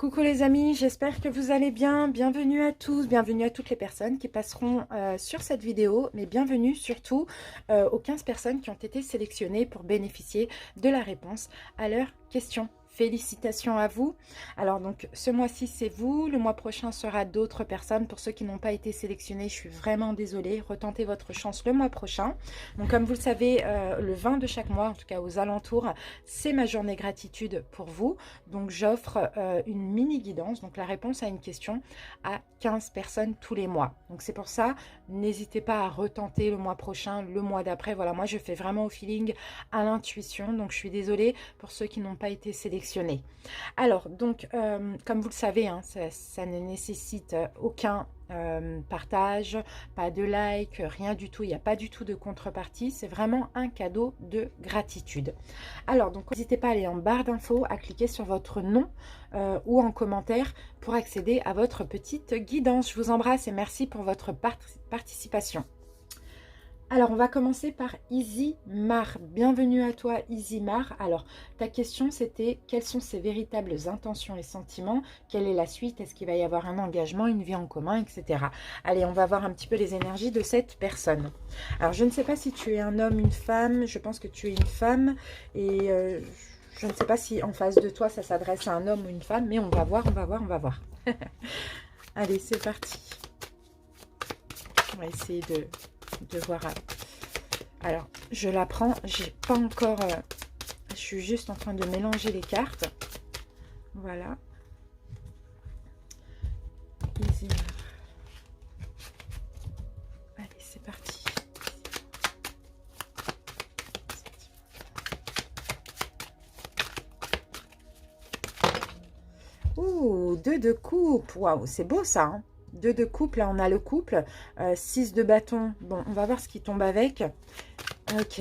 Coucou les amis, j'espère que vous allez bien. Bienvenue à tous, bienvenue à toutes les personnes qui passeront sur cette vidéo, mais bienvenue surtout aux 15 personnes qui ont été sélectionnées pour bénéficier de la réponse à leurs questions. Félicitations à vous. Alors donc ce mois-ci c'est vous, le mois prochain sera d'autres personnes. Pour ceux qui n'ont pas été sélectionnés, je suis vraiment désolée. Retentez votre chance le mois prochain. Donc comme vous le savez, le 20 de chaque mois, en tout cas aux alentours, c'est ma journée gratitude pour vous. Donc j'offre une mini guidance, donc la réponse à une question à 15 personnes tous les mois. Donc c'est pour ça, n'hésitez pas à retenter le mois prochain, le mois d'après. Voilà, moi je fais vraiment au feeling, à l'intuition. Donc je suis désolée pour ceux qui n'ont pas été sélectionnés. Alors, donc, comme vous le savez, hein, ça ne nécessite aucun partage, pas de like, rien du tout. Il n'y a pas du tout de contrepartie. C'est vraiment un cadeau de gratitude. Alors, donc, n'hésitez pas à aller en barre d'infos, à cliquer sur votre nom ou en commentaire pour accéder à votre petite guidance. Je vous embrasse et merci pour votre participation. Alors, on va commencer par Isimar. Bienvenue à toi, Isimar. Alors, ta question, c'était quelles sont ses véritables intentions et sentiments? Quelle est la suite? Est-ce qu'il va y avoir un engagement, une vie en commun, etc. Allez, on va voir un petit peu les énergies de cette personne. Alors, je ne sais pas si tu es un homme, une femme. Je pense que tu es une femme. Et je ne sais pas si en face de toi, ça s'adresse à un homme ou une femme. Mais on va voir, on va voir, on va voir. Allez, c'est parti. On va essayer de voir. Alors, je la prends. J'ai pas encore... je suis juste en train de mélanger les cartes. Voilà. Isimar. Allez, c'est parti. Ouh, 2 de coupe. Waouh, c'est beau ça, hein. 2 de coupe, là on a le couple, 6 de bâton, bon on va voir ce qui tombe avec. Ok.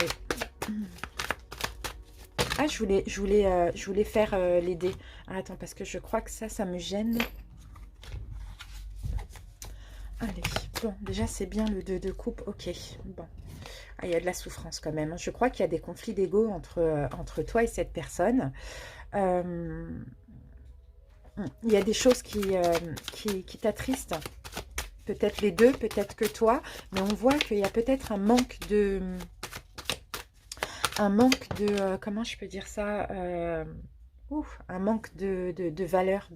Ah je voulais faire les dés. Ah, attends parce que je crois que ça me gêne. Allez, bon déjà c'est bien le 2 de coupe, ok, bon. Ah, il y a de la souffrance quand même, je crois qu'il y a des conflits d'ego entre toi et cette personne. Il y a des choses qui t'attristent. Peut-être les deux, peut-être que toi. Mais on voit qu'il y a peut-être un manque de... comment je peux dire ça un manque de valeur,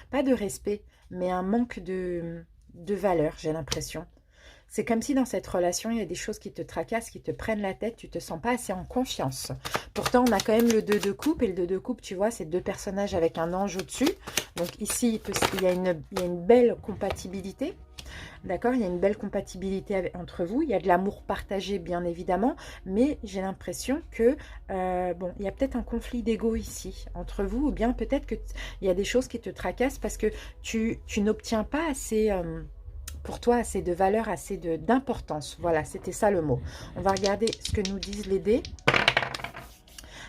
pas de respect, mais un manque de valeur, j'ai l'impression. C'est comme si dans cette relation, il y a des choses qui te tracassent, qui te prennent la tête, tu ne te sens pas assez en confiance. Pourtant, on a quand même le 2 de coupe, et le 2 de coupe, tu vois, c'est 2 personnages avec un ange au-dessus. Donc ici, il y a une belle compatibilité. D'accord, il y a une belle compatibilité entre vous. Il y a de l'amour partagé, bien évidemment. Mais j'ai l'impression que, bon, il y a peut-être un conflit d'ego ici, entre vous. Ou bien peut-être qu'il y a des choses qui te tracassent parce que tu n'obtiens pas assez... pour toi, assez de valeur, assez d'importance. Voilà, c'était ça le mot. On va regarder ce que nous disent les dés.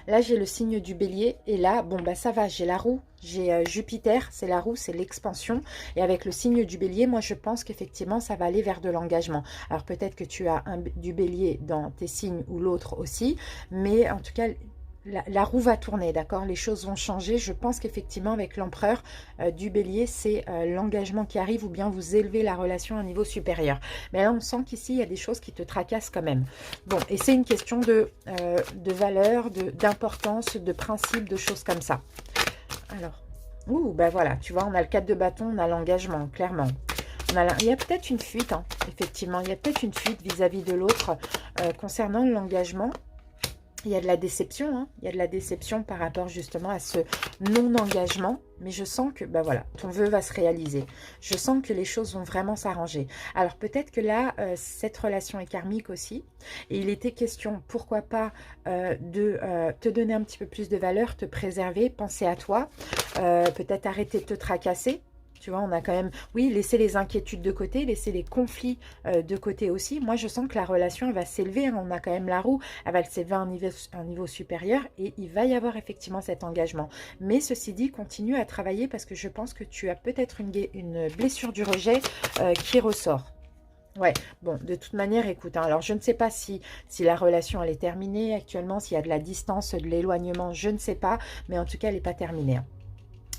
Là, j'ai le signe du bélier. Et là, bon, bah ça va, j'ai la roue. J'ai Jupiter, c'est la roue, c'est l'expansion. Et avec le signe du bélier, moi, je pense qu'effectivement, ça va aller vers de l'engagement. Alors, peut-être que tu as du bélier dans tes signes ou l'autre aussi. Mais en tout cas... La roue va tourner, d'accord? Les choses vont changer. Je pense qu'effectivement, avec l'empereur du bélier, c'est l'engagement qui arrive ou bien vous élevez la relation à un niveau supérieur. Mais là, on sent qu'ici, il y a des choses qui te tracassent quand même. Bon, et c'est une question de valeur, d'importance, de principe, de choses comme ça. Alors, ouh, ben voilà, tu vois, on a le 4 de bâton, on a l'engagement, clairement. Il y a peut-être une fuite, hein, effectivement. Il y a peut-être une fuite vis-à-vis de l'autre concernant l'engagement. Il y a de la déception, hein. Il y a de la déception par rapport justement à ce non-engagement. Mais je sens que, ben voilà, ton vœu va se réaliser. Je sens que les choses vont vraiment s'arranger. Alors peut-être que là, cette relation est karmique aussi. Et il était question, pourquoi pas, de te donner un petit peu plus de valeur, te préserver, penser à toi. Peut-être arrêter de te tracasser. Tu vois, on a quand même, oui, laisser les inquiétudes de côté, laisser les conflits de côté aussi. Moi, je sens que la relation, elle va s'élever. Hein. On a quand même la roue, elle va s'élever à un niveau supérieur et il va y avoir effectivement cet engagement. Mais ceci dit, continue à travailler parce que je pense que tu as peut-être une blessure du rejet qui ressort. Ouais, bon, de toute manière, écoute, hein, alors je ne sais pas si la relation, elle est terminée actuellement, s'il y a de la distance, de l'éloignement, je ne sais pas, mais en tout cas, elle n'est pas terminée. Hein.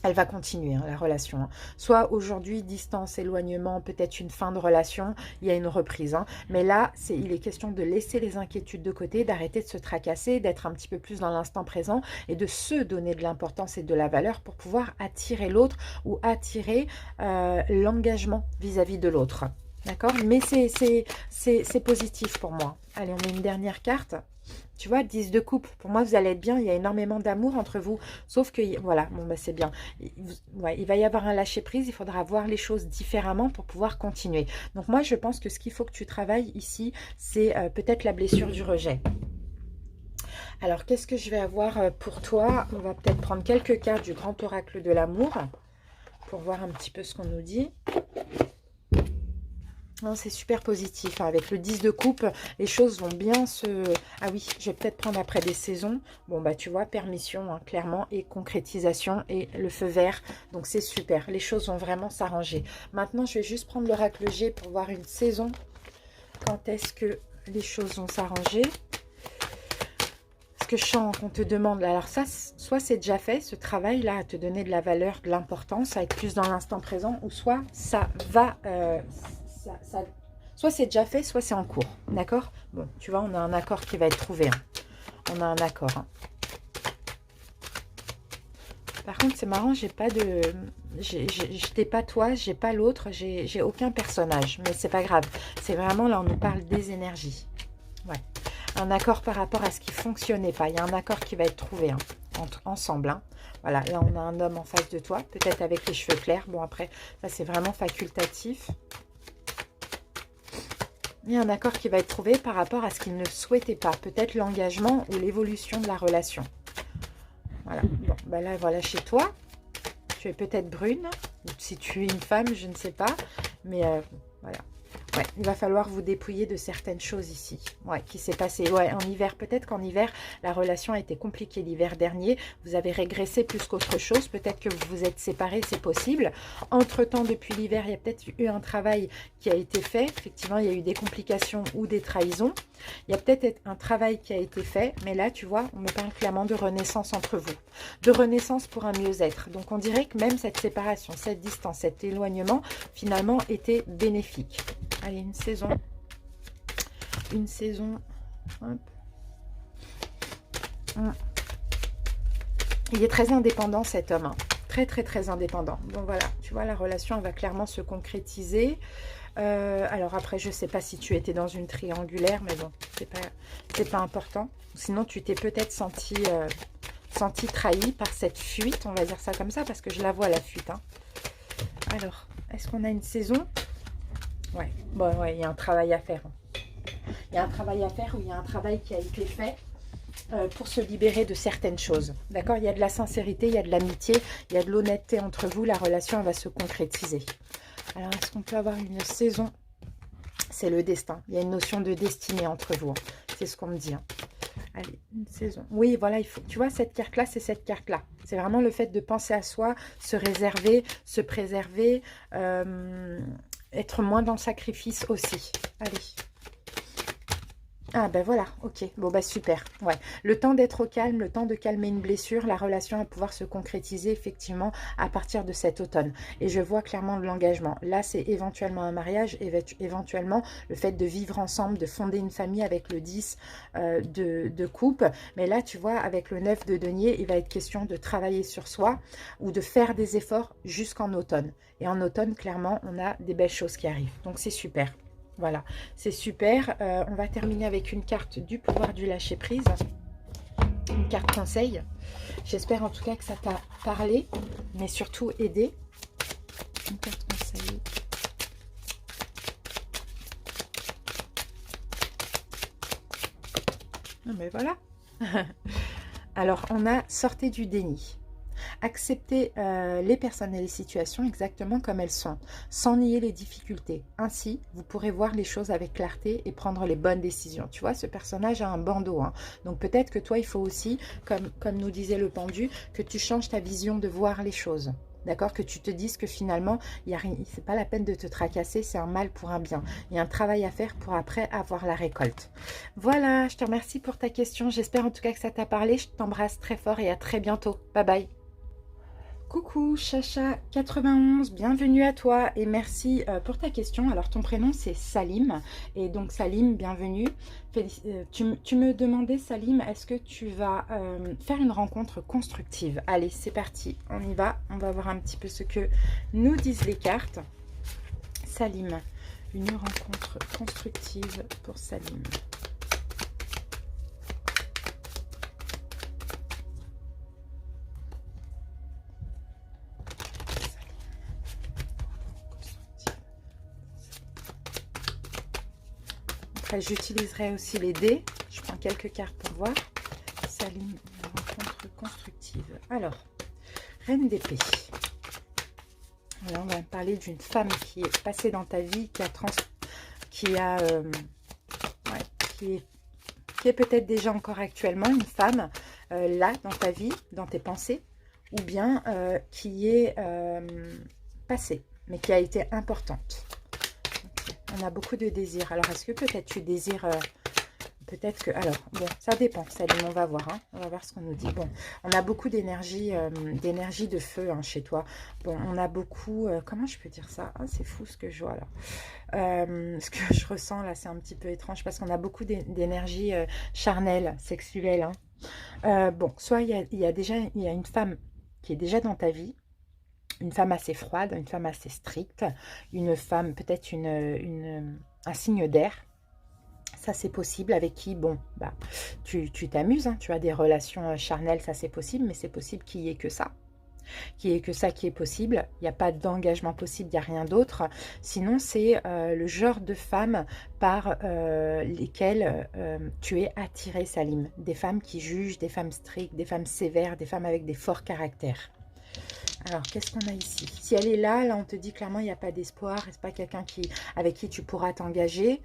elle va continuer, hein, la relation. Hein. Soit aujourd'hui, distance, éloignement, peut-être une fin de relation, il y a une reprise. Hein. Mais là, il est question de laisser les inquiétudes de côté, d'arrêter de se tracasser, d'être un petit peu plus dans l'instant présent et de se donner de l'importance et de la valeur pour pouvoir attirer l'autre ou attirer l'engagement vis-à-vis de l'autre. D'accord? Mais c'est positif pour moi. Allez, on met une dernière carte. Tu vois, 10 de coupe, pour moi, vous allez être bien. Il y a énormément d'amour entre vous. Sauf que, voilà, bon, bah, c'est bien. Ouais, il va y avoir un lâcher-prise. Il faudra voir les choses différemment pour pouvoir continuer. Donc, moi, je pense que ce qu'il faut que tu travailles ici, c'est peut-être la blessure du rejet. Alors, qu'est-ce que je vais avoir pour toi? On va peut-être prendre quelques cartes du grand oracle de l'amour pour voir un petit peu ce qu'on nous dit. C'est super positif. Hein. Avec le 10 de coupe, les choses vont bien se... Ah oui, je vais peut-être prendre après des saisons. Bon, bah tu vois, permission, hein, clairement, et concrétisation, et le feu vert. Donc, c'est super. Les choses vont vraiment s'arranger. Maintenant, je vais juste prendre l'oracle G pour voir une saison. Quand est-ce que les choses vont s'arranger? Ce que je sens qu'on te demande, alors ça, soit c'est déjà fait, ce travail-là, à te donner de la valeur, de l'importance, à être plus dans l'instant présent, ou soit ça va... soit c'est déjà fait, soit c'est en cours. D'accord? Bon, tu vois, on a un accord qui va être trouvé. Hein. On a un accord. Hein. Par contre, c'est marrant, j'ai pas de... Je t'ai pas toi, j'ai pas l'autre, j'ai aucun personnage. Mais c'est pas grave. C'est vraiment, là, on nous parle des énergies. Ouais. Un accord par rapport à ce qui fonctionnait pas. Il y a un accord qui va être trouvé. Hein, ensemble. Hein. Voilà, là, on a un homme en face de toi. Peut-être avec les cheveux clairs. Bon, après, ça, c'est vraiment facultatif. Il y a un accord qui va être trouvé par rapport à ce qu'il ne souhaitait pas. Peut-être l'engagement ou l'évolution de la relation. Voilà. Bon, bah là, voilà, chez toi, tu es peut-être brune. Ou si tu es une femme, je ne sais pas. Mais voilà. Ouais, il va falloir vous dépouiller de certaines choses ici. Ouais, qui s'est passé. Ouais, en hiver, peut-être qu'en hiver, la relation a été compliquée l'hiver dernier. Vous avez régressé plus qu'autre chose. Peut-être que vous vous êtes séparés, c'est possible. Entre-temps, depuis l'hiver, il y a peut-être eu un travail qui a été fait. Effectivement, il y a eu des complications ou des trahisons. Il y a peut-être un travail qui a été fait. Mais là, tu vois, on me parle clairement de renaissance entre vous. De renaissance pour un mieux-être. Donc, on dirait que même cette séparation, cette distance, cet éloignement, finalement, était bénéfique. Allez, une saison. Une saison. Hop. Il est très indépendant, cet homme. Hein. Très, très, très indépendant. Donc voilà, tu vois, la relation, elle va clairement se concrétiser. Alors après, je ne sais pas si tu étais dans une triangulaire, mais bon, c'est pas important. Sinon, tu t'es peut-être senti trahi par cette fuite, on va dire ça comme ça, parce que je la vois, la fuite. Hein. Alors, est-ce qu'on a une saison ? Ouais, bon, ouais, il y a un travail à faire. Il y a un travail à faire ou il y a un travail qui a été fait pour se libérer de certaines choses. D'accord? Il y a de la sincérité, il y a de l'amitié, il y a de l'honnêteté entre vous. La relation, elle va se concrétiser. Alors, est-ce qu'on peut avoir une saison? C'est le destin. Il y a une notion de destinée entre vous. Hein. C'est ce qu'on me dit. Hein. Allez, une saison. Oui, voilà, il faut. Tu vois, cette carte-là, c'est cette carte-là. C'est vraiment le fait de penser à soi, se réserver, se préserver, être moins dans le sacrifice aussi. Allez. Ah ben voilà, ok, bon bah super, ouais. Le temps d'être au calme, le temps de calmer une blessure, la relation va pouvoir se concrétiser effectivement à partir de cet automne. Et je vois clairement de l'engagement. Là, c'est éventuellement un mariage, éventuellement le fait de vivre ensemble, de fonder une famille avec le 10 de coupe. Mais là, tu vois, avec le 9 de denier, il va être question de travailler sur soi ou de faire des efforts jusqu'en automne. Et en automne, clairement, on a des belles choses qui arrivent. Donc, c'est super. Voilà, c'est super. On va terminer avec une carte du pouvoir du lâcher-prise. Une carte conseil. J'espère en tout cas que ça t'a parlé, mais surtout aidé. Une carte conseil. Ah, mais voilà. Alors, on a sorti du déni. Accepter les personnes et les situations exactement comme elles sont, sans nier les difficultés. Ainsi, vous pourrez voir les choses avec clarté et prendre les bonnes décisions. Tu vois, ce personnage a un bandeau. Hein. Donc peut-être que toi, il faut aussi, comme nous disait le pendu, que tu changes ta vision de voir les choses. D'accord? Que tu te dises que finalement, c'est pas la peine de te tracasser, c'est un mal pour un bien. Il y a un travail à faire pour après avoir la récolte. Voilà, je te remercie pour ta question. J'espère en tout cas que ça t'a parlé. Je t'embrasse très fort et à très bientôt. Bye bye. Coucou Chacha 91, bienvenue à toi et merci pour ta question. Alors ton prénom c'est Salim et donc Salim, bienvenue. Tu me demandais Salim, est-ce que tu vas faire une rencontre constructive? Allez, c'est parti, on y va. On va voir un petit peu ce que nous disent les cartes. Salim, une rencontre constructive pour Salim. Après, j'utiliserai aussi les dés. Je prends quelques cartes pour voir. Salim, une rencontre constructive. Alors, Reine d'épée. Là, on va parler d'une femme qui est passée dans ta vie, qui est peut-être déjà encore actuellement une femme là dans ta vie, dans tes pensées, ou bien qui est passée, mais qui a été importante. Okay. On a beaucoup de désirs. Alors, est-ce que peut-être tu désires... peut-être que... Alors, bon, ça dépend, Salim, on va voir. Hein, on va voir ce qu'on nous dit. Bon, on a beaucoup d'énergie de feu hein, chez toi. Bon, on a beaucoup... comment je peux dire ça? Ah, c'est fou ce que je vois là. Ce que je ressens là, c'est un petit peu étrange parce qu'on a beaucoup d'énergie charnelle, sexuelle. Hein. Bon, soit il y a une femme qui est déjà dans ta vie, une femme assez froide, une femme assez stricte, une femme, peut-être un signe d'air. Ça, c'est possible, avec qui, bon, bah, tu t'amuses, hein, tu as des relations charnelles, ça c'est possible, mais c'est possible qu'il n'y ait que ça. Qu'il n'y ait que ça qui est possible. Il n'y a pas d'engagement possible, il n'y a rien d'autre. Sinon, c'est le genre de femmes par lesquelles tu es attiré, Salim. Des femmes qui jugent, des femmes strictes, des femmes sévères, des femmes avec des forts caractères. Alors, qu'est-ce qu'on a ici? Si elle est là, on te dit clairement, il n'y a pas d'espoir. C'est pas quelqu'un avec qui tu pourras t'engager.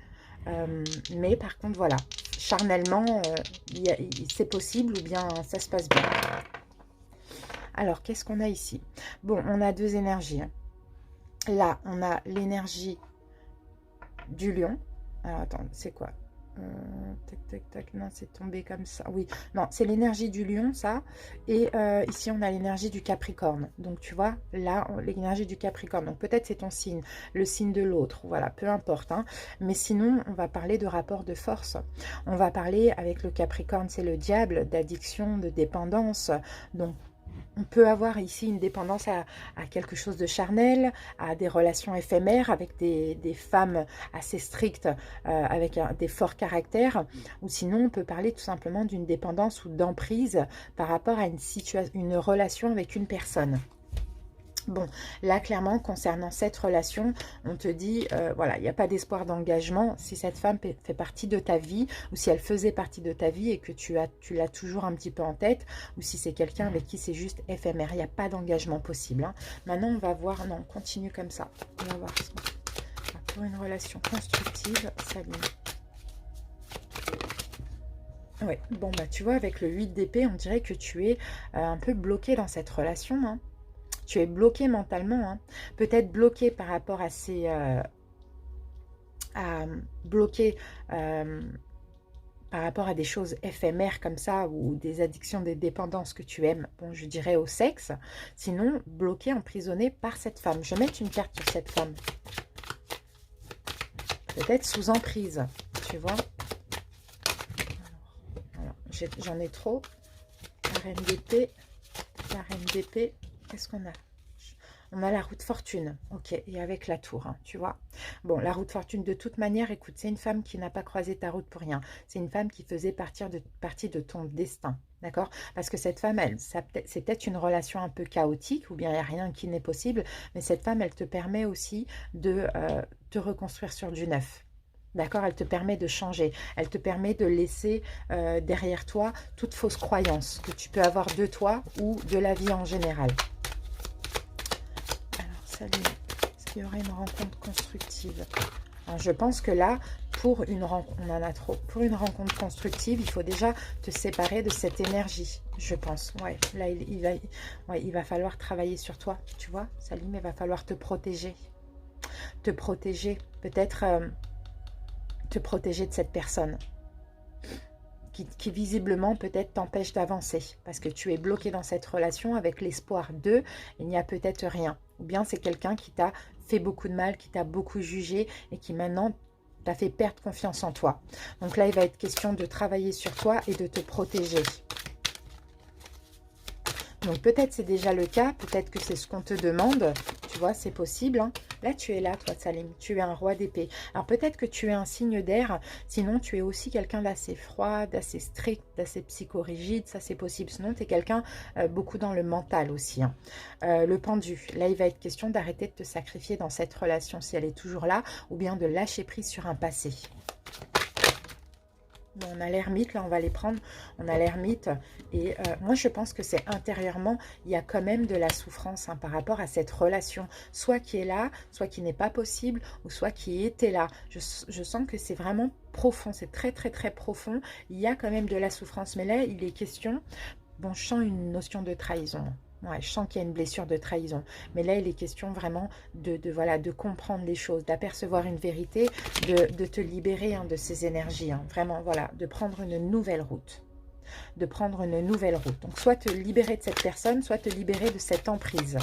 Mais par contre, voilà, charnellement, c'est possible ou bien ça se passe bien. Alors, qu'est-ce qu'on a ici? Bon, on a deux énergies. Là, on a l'énergie du lion. Alors, attends, c'est quoi? Tac, tac, tac. Non, c'est tombé comme ça. Oui, non, c'est l'énergie du lion, ça. Et ici, on a l'énergie du capricorne. Donc, tu vois, là, l'énergie du capricorne. Donc, peut-être c'est ton signe, le signe de l'autre. Voilà, peu importe. Hein. Mais sinon, on va parler de rapport de force. On va parler avec le capricorne, c'est le diable, d'addiction, de dépendance. Donc, on peut avoir ici une dépendance à quelque chose de charnel, à des relations éphémères avec des femmes assez strictes, avec des forts caractères. Ou sinon, on peut parler tout simplement d'une dépendance ou d'emprise par rapport à une relation avec une personne. Bon, là, clairement, concernant cette relation, on te dit, voilà, il n'y a pas d'espoir d'engagement. Si cette femme fait partie de ta vie, ou si elle faisait partie de ta vie et que tu l'as toujours un petit peu en tête, ou si c'est quelqu'un avec qui c'est juste éphémère, il n'y a pas d'engagement possible. Hein. Maintenant, on va voir, non, on continue comme ça. On va voir pour une relation constructive, Salim. Oui, bon, bah, tu vois, avec le 8 d'épée, on dirait que tu es un peu bloqué dans cette relation, hein. Tu es bloqué mentalement, hein. Peut-être bloqué par rapport à ces... bloqué par rapport à des choses éphémères comme ça, ou des addictions, des dépendances que tu aimes, bon, je dirais au sexe. Sinon, bloqué, emprisonné par cette femme. Je vais mettre une carte sur cette femme. Peut-être sous emprise, tu vois. Alors, j'en ai trop. La reine d'épée, la reine d'épée. Qu'est-ce qu'on a? On a la roue de fortune, ok, et avec la tour, hein, tu vois. Bon, la roue de fortune, de toute manière, écoute, c'est une femme qui n'a pas croisé ta route pour rien. C'est une femme qui faisait partie de ton destin, d'accord? Parce que cette femme, c'est peut-être une relation un peu chaotique, ou bien il n'y a rien qui n'est possible, mais cette femme, elle te permet aussi de te reconstruire sur du neuf. D'accord, elle te permet de changer, elle te permet de laisser derrière toi toute fausse croyance que tu peux avoir de toi ou de la vie en général. Alors, Salim, est-ce qu'il y aurait une rencontre constructive? Alors, je pense que là, pour une rencontre, on en a trop. Pour une rencontre constructive, il faut déjà te séparer de cette énergie, je pense. Ouais, là, il va falloir travailler sur toi, tu vois, Salim, il va falloir te protéger. Te protéger, peut-être... te protéger de cette personne qui visiblement peut-être t'empêche d'avancer. Parce que tu es bloqué dans cette relation avec l'espoir de, il n'y a peut-être rien. Ou bien c'est quelqu'un qui t'a fait beaucoup de mal, qui t'a beaucoup jugé et qui maintenant t'a fait perdre confiance en toi. Donc là, il va être question de travailler sur toi et de te protéger. Donc peut-être c'est déjà le cas, peut-être que c'est ce qu'on te demande, tu vois, c'est possible. Hein. Là, tu es là, toi, Salim, tu es un roi d'épée. Alors peut-être que tu es un signe d'air, sinon tu es aussi quelqu'un d'assez froid, d'assez strict, d'assez psychorigide, ça c'est possible. Sinon, tu es quelqu'un beaucoup dans le mental aussi. Hein. Le pendu, là, il va être question d'arrêter de te sacrifier dans cette relation si elle est toujours là, ou bien de lâcher prise sur un passé. Bon, on a l'ermite, là on va les prendre, on a l'ermite et moi je pense que c'est intérieurement, il y a quand même de la souffrance hein, par rapport à cette relation, soit qui est là, soit qui n'est pas possible, ou soit qui était là. Je sens que c'est vraiment profond, c'est très très très profond, il y a quand même de la souffrance, mais là il est question, bon je sens une notion de trahison. Ouais, je sens qu'il y a une blessure de trahison. Mais là, il est question vraiment voilà, de comprendre les choses, d'apercevoir une vérité, de te libérer hein, de ces énergies. Hein. Vraiment, voilà, de prendre une nouvelle route. De prendre une nouvelle route. Donc, soit te libérer de cette personne, soit te libérer de cette emprise.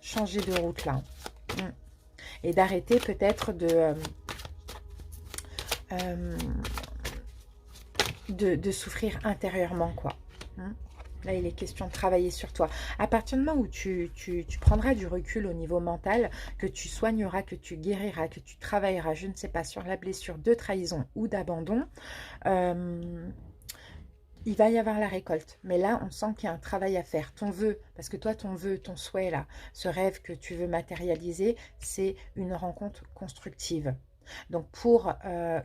Changer de route, là. Et d'arrêter peut-être de souffrir intérieurement, quoi. Là, il est question de travailler sur toi. À partir du moment où tu prendras du recul au niveau mental, que tu soigneras, que tu guériras, que tu travailleras, je ne sais pas, sur la blessure de trahison ou d'abandon, il va y avoir la récolte. Mais là, on sent qu'il y a un travail à faire. Ton vœu, parce que toi, ton vœu, ton souhait, là, ce rêve que tu veux matérialiser, c'est une rencontre constructive. Donc, pour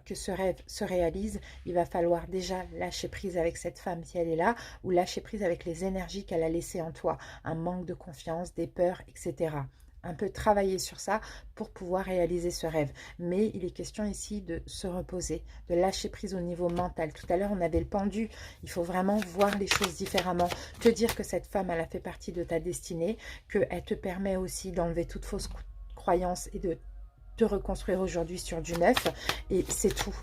que ce rêve se réalise, il va falloir déjà lâcher prise avec cette femme si elle est là, ou lâcher prise avec les énergies qu'elle a laissées en toi, un manque de confiance, des peurs, etc. Un peu travailler sur ça pour pouvoir réaliser ce rêve. Mais il est question ici de se reposer, de lâcher prise au niveau mental. Tout à l'heure, on avait le pendu. Il faut vraiment voir les choses différemment. Te dire que cette femme, elle a fait partie de ta destinée, qu'elle te permet aussi d'enlever toute fausse croyance et de te reconstruire aujourd'hui sur du neuf. Et c'est tout.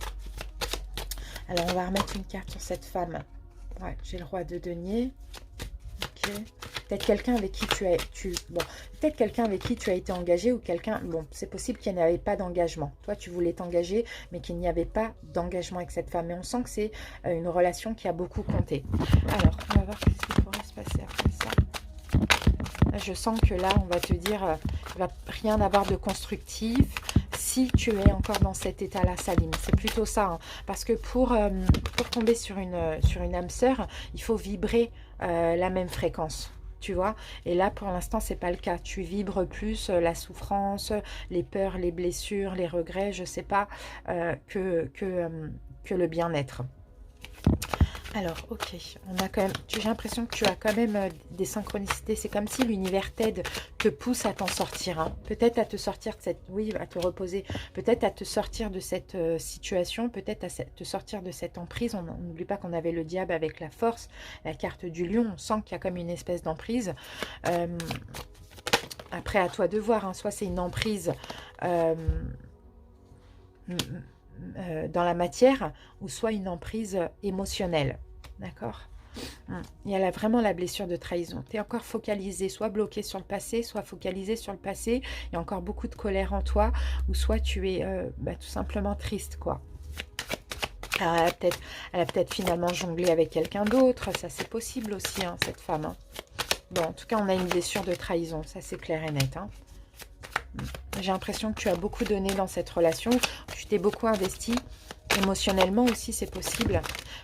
Alors, on va remettre une carte sur cette femme. Ouais, j'ai le roi de denier. Ok. Peut-être quelqu'un avec qui peut-être quelqu'un avec qui tu as été engagé ou quelqu'un, bon, c'est possible qu'il n'y avait pas d'engagement. Toi, tu voulais t'engager, mais qu'il n'y avait pas d'engagement avec cette femme. Mais on sent que c'est une relation qui a beaucoup compté. Alors, on va voir ce qui pourrait se passer après ça. Je sens que là, on va te dire, il ne va rien avoir de constructif si tu es encore dans cet état-là, Salim. C'est plutôt ça. Hein. Parce que pour tomber sur une âme sœur, il faut vibrer la même fréquence. Tu vois, et là pour l'instant c'est pas le cas, tu vibres plus la souffrance, les peurs, les blessures, les regrets, je sais pas, que le bien-être. Alors, ok, on a quand même, j'ai l'impression que tu as quand même des synchronicités. C'est comme si l'univers t'aide, te pousse à t'en sortir. Hein. Peut-être à te sortir de cette, oui, à te reposer. Peut-être à te sortir de cette situation. Peut-être à te sortir de cette emprise. On n'oublie pas qu'on avait le diable avec la force, la carte du lion. On sent qu'il y a comme une espèce d'emprise. Après, à toi de voir. Hein. Soit c'est une emprise dans la matière, ou soit une emprise émotionnelle. D'accord? Il y a là vraiment la blessure de trahison. Tu es encore focalisé, soit bloqué sur le passé, soit focalisé sur le passé. Il y a encore beaucoup de colère en toi, ou soit tu es tout simplement triste, quoi. Alors, elle a peut-être finalement jonglé avec quelqu'un d'autre. Ça, c'est possible aussi, hein, cette femme. Hein. Bon, en tout cas, on a une blessure de trahison. Ça, c'est clair et net. Hein. J'ai l'impression que tu as beaucoup donné dans cette relation. Tu t'es beaucoup investi. Émotionnellement aussi, c'est possible.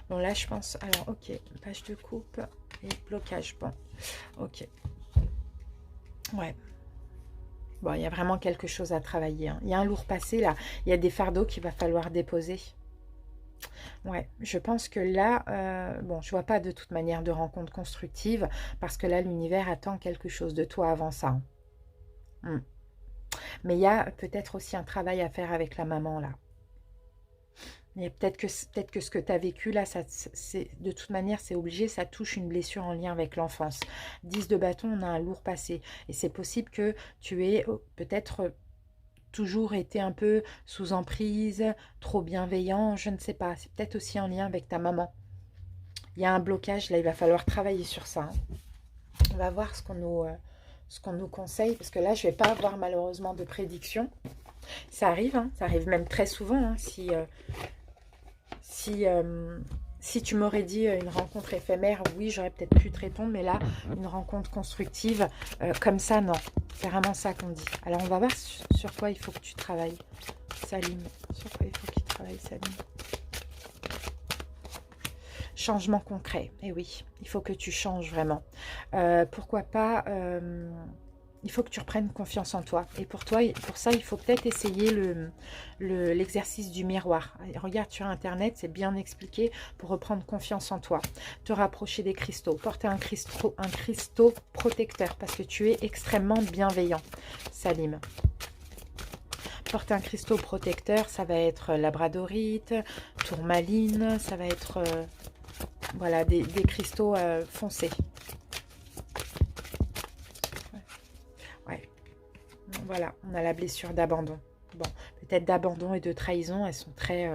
Bon, là, je pense... Alors, ok. Page de coupe et blocage. Bon, ok. Ouais. Bon, il y a vraiment quelque chose à travailler. Hein. Il y a un lourd passé, là. Il y a des fardeaux qu'il va falloir déposer. Ouais, je pense que là... bon, je vois pas de toute manière de rencontre constructive. Parce que là, l'univers attend quelque chose de toi avant ça. Mais il y a peut-être aussi un travail à faire avec la maman, là. Et peut-être que ce que tu as vécu là, de toute manière, c'est obligé, ça touche une blessure en lien avec l'enfance. 10 de bâton, on a un lourd passé. Et c'est possible que tu aies peut-être toujours été un peu sous emprise, trop bienveillant, je ne sais pas. C'est peut-être aussi en lien avec ta maman. Il y a un blocage, là, il va falloir travailler sur ça. Hein. On va voir ce qu'on nous conseille, parce que là, je ne vais pas avoir malheureusement de prédiction. Ça arrive, hein, ça arrive même très souvent. Hein, si, si tu m'aurais dit une rencontre éphémère, oui, j'aurais peut-être pu te répondre, mais là, une rencontre constructive, comme ça, non. C'est vraiment ça qu'on dit. Alors, on va voir sur quoi il faut que tu travailles, Salim. Sur quoi il faut qu'il travaille, Salim. Changement concret. Eh oui, il faut que tu changes vraiment. Pourquoi pas... il faut que tu reprennes confiance en toi. Et pour ça, il faut peut-être essayer l'exercice du miroir. Regarde sur Internet, c'est bien expliqué pour reprendre confiance en toi. Te rapprocher des cristaux. Porter un cristaux protecteur parce que tu es extrêmement bienveillant, Salim. Porter un cristaux protecteur, ça va être labradorite, tourmaline, ça va être voilà, des cristaux foncés. Ouais. Voilà, on a la blessure d'abandon. Bon, peut-être d'abandon et de trahison, elles sont très...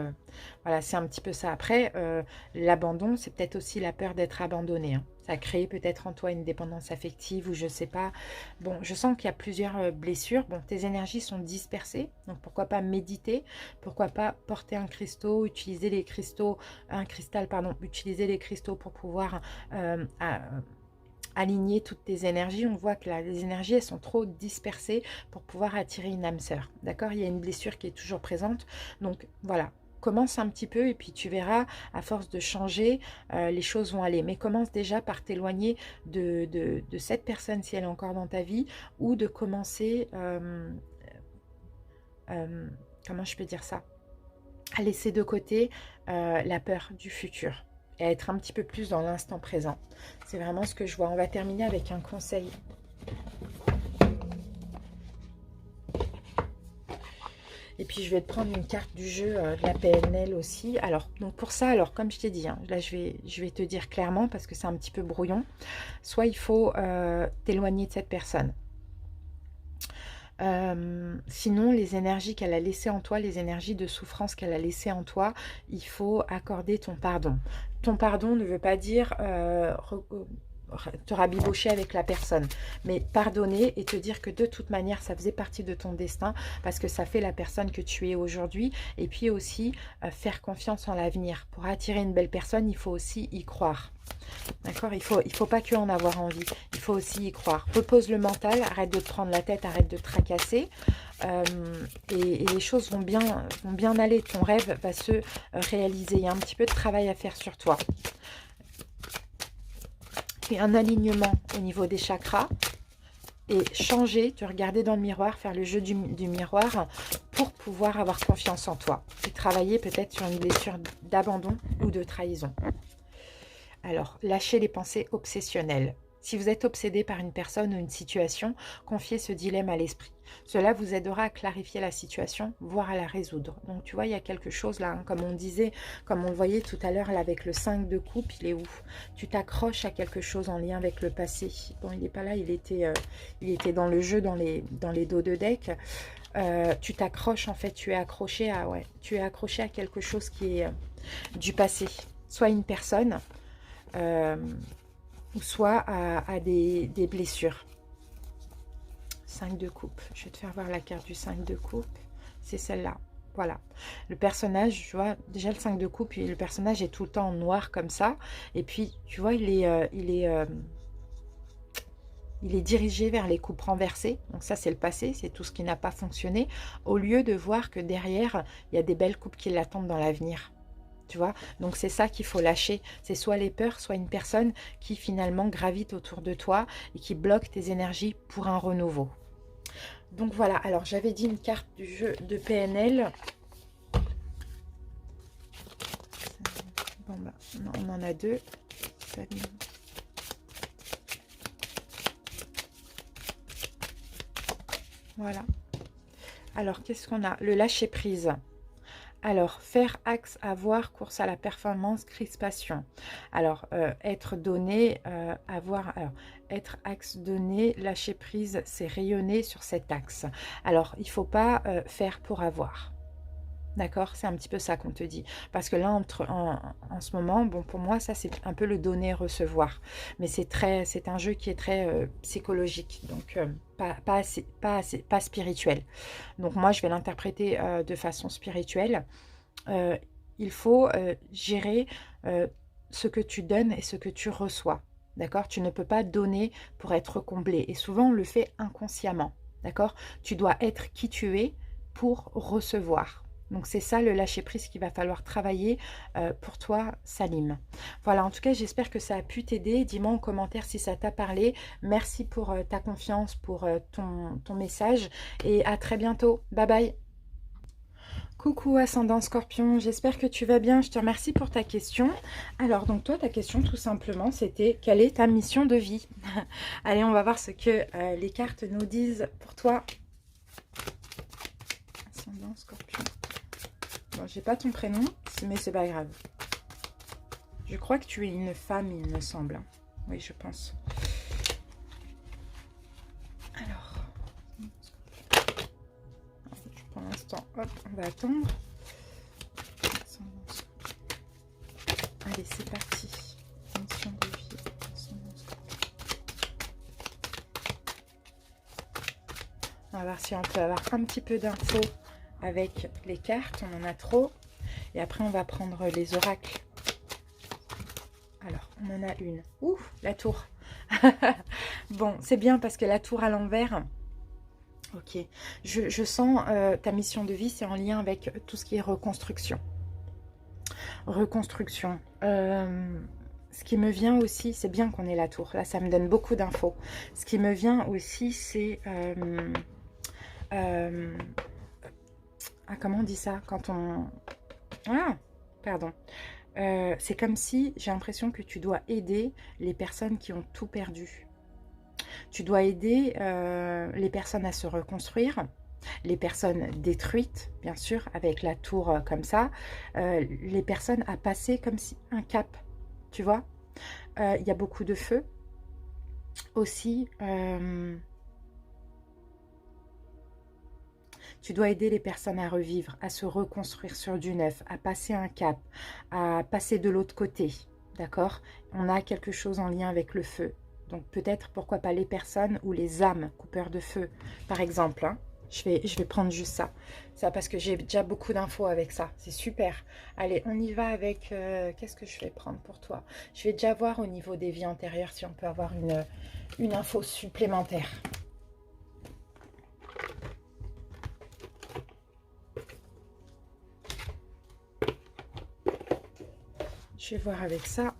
voilà, c'est un petit peu ça. Après, l'abandon, c'est peut-être aussi la peur d'être abandonné. Hein. Ça crée peut-être en toi une dépendance affective ou je sais pas. Bon, je sens qu'il y a plusieurs blessures. Bon, tes énergies sont dispersées, donc pourquoi pas méditer, pourquoi pas porter un cristaux, utiliser les cristaux, utiliser les cristaux pour pouvoir... aligner toutes tes énergies. On voit que là, les énergies, elles sont trop dispersées pour pouvoir attirer une âme sœur. D'accord? Il y a une blessure qui est toujours présente. Donc, voilà. Commence un petit peu et puis tu verras, à force de changer, les choses vont aller. Mais commence déjà par t'éloigner de cette personne si elle est encore dans ta vie ou de commencer, comment je peux dire ça? À laisser de côté la peur du futur et à être un petit peu plus dans l'instant présent. C'est vraiment ce que je vois. On va terminer avec un conseil. Et puis, je vais te prendre une carte du jeu de la PNL aussi. Alors, donc pour ça, alors comme je t'ai dit, hein, là, je vais te dire clairement parce que c'est un petit peu brouillon. Soit il faut t'éloigner de cette personne. Sinon, les énergies qu'elle a laissées en toi, les énergies de souffrance qu'elle a laissées en toi, il faut accorder ton pardon. Ton pardon ne veut pas dire te rabibocher avec la personne, mais pardonner et te dire que de toute manière, ça faisait partie de ton destin parce que ça fait la personne que tu es aujourd'hui. Et puis aussi, faire confiance en l'avenir. Pour attirer une belle personne, il faut aussi y croire. D'accord, il faut pas que en avoir envie, il faut aussi y croire. Repose le mental, arrête de te prendre la tête, arrête de te tracasser et les choses vont bien aller. Ton rêve va se réaliser. Il y a un petit peu de travail à faire sur toi. Et un alignement au niveau des chakras et changer, te regarder dans le miroir, faire le jeu du miroir pour pouvoir avoir confiance en toi et travailler peut-être sur une blessure d'abandon ou de trahison. Alors, lâchez les pensées obsessionnelles. Si vous êtes obsédé par une personne ou une situation, confiez ce dilemme à l'esprit. Cela vous aidera à clarifier la situation, voire à la résoudre. Donc, tu vois, il y a quelque chose là, hein, comme on disait, comme on le voyait tout à l'heure, là, avec le 5 de coupe, il est où? Tu t'accroches à quelque chose en lien avec le passé. Bon, il n'est pas là, il était dans le jeu, dans les dos de deck. Tu t'accroches, en fait, tu es accroché à quelque chose qui est du passé. Soit une personne, ou soit à des blessures. 5 de coupe. Je vais te faire voir la carte du 5 de coupe. C'est celle-là. Voilà. Le personnage, tu vois, déjà le 5 de coupe, le personnage est tout le temps en noir comme ça. Et puis, tu vois, il est dirigé vers les coupes renversées. Donc ça, c'est le passé, c'est tout ce qui n'a pas fonctionné. Au lieu de voir que derrière, il y a des belles coupes qui l'attendent dans l'avenir. Tu vois, donc c'est ça qu'il faut lâcher. C'est soit les peurs, soit une personne qui finalement gravite autour de toi et qui bloque tes énergies pour un renouveau. Donc voilà, alors j'avais dit une carte du jeu de PNL. Bon bah, non, on en a deux. Voilà. Alors, qu'est-ce qu'on a? Le lâcher prise. Alors, faire axe avoir, course à la performance, crispation. Alors, être donné, avoir, alors, être axe donné, lâcher prise, c'est rayonner sur cet axe. Alors, il ne faut pas faire pour avoir. D'accord? C'est un petit peu ça qu'on te dit. Parce que là, en ce moment, bon, pour moi, ça, c'est un peu le donner-recevoir. Mais c'est un jeu qui est très psychologique. Donc, pas spirituel. Donc, moi, je vais l'interpréter de façon spirituelle. Euh, il faut gérer ce que tu donnes et ce que tu reçois. D'accord? Tu ne peux pas donner pour être comblé. Et souvent, on le fait inconsciemment. D'accord? Tu dois être qui tu es pour recevoir. Donc, c'est ça le lâcher-prise qu'il va falloir travailler pour toi, Salim. Voilà, en tout cas, j'espère que ça a pu t'aider. Dis-moi en commentaire si ça t'a parlé. Merci pour ta confiance, pour ton message. Et à très bientôt. Bye bye. Coucou ascendant Scorpion, j'espère que tu vas bien. Je te remercie pour ta question. Alors, donc toi, ta question tout simplement, c'était quelle est ta mission de vie? Allez, on va voir ce que les cartes nous disent pour toi. Ascendant Scorpion. Bon, j'ai pas ton prénom, mais c'est pas grave. Je crois que tu es une femme, il me semble. Oui, je pense. Alors, pour l'instant, hop, on va attendre. Allez, c'est parti. Mission de vie. On va voir si on peut avoir un petit peu d'infos avec les cartes. On en a trop. Et après, on va prendre les oracles. Alors, on en a une. Ouh, la tour. Bon, c'est bien parce que la tour à l'envers... Ok. Je sens ta mission de vie, c'est en lien avec tout ce qui est reconstruction. Reconstruction. Ce qui me vient aussi, c'est bien qu'on ait la tour. Là, ça me donne beaucoup d'infos. Ce qui me vient aussi, c'est... comment on dit ça? Quand on... Ah, pardon. C'est comme si j'ai l'impression que tu dois aider les personnes qui ont tout perdu. Tu dois aider les personnes à se reconstruire, les personnes détruites, bien sûr, avec la tour comme ça, les personnes à passer comme si un cap, tu vois. Il y a beaucoup de feu. Aussi, tu dois aider les personnes à revivre, à se reconstruire sur du neuf, à passer un cap, à passer de l'autre côté, d'accord? On a quelque chose en lien avec le feu. Donc peut-être, pourquoi pas les personnes ou les âmes coupeurs de feu, par exemple. Hein. Je vais prendre juste ça. Ça parce que j'ai déjà beaucoup d'infos avec ça. C'est super. Allez, on y va avec... Qu'est-ce que je vais prendre pour toi? Je vais déjà voir au niveau des vies antérieures si on peut avoir une info supplémentaire. Je vais voir avec ça.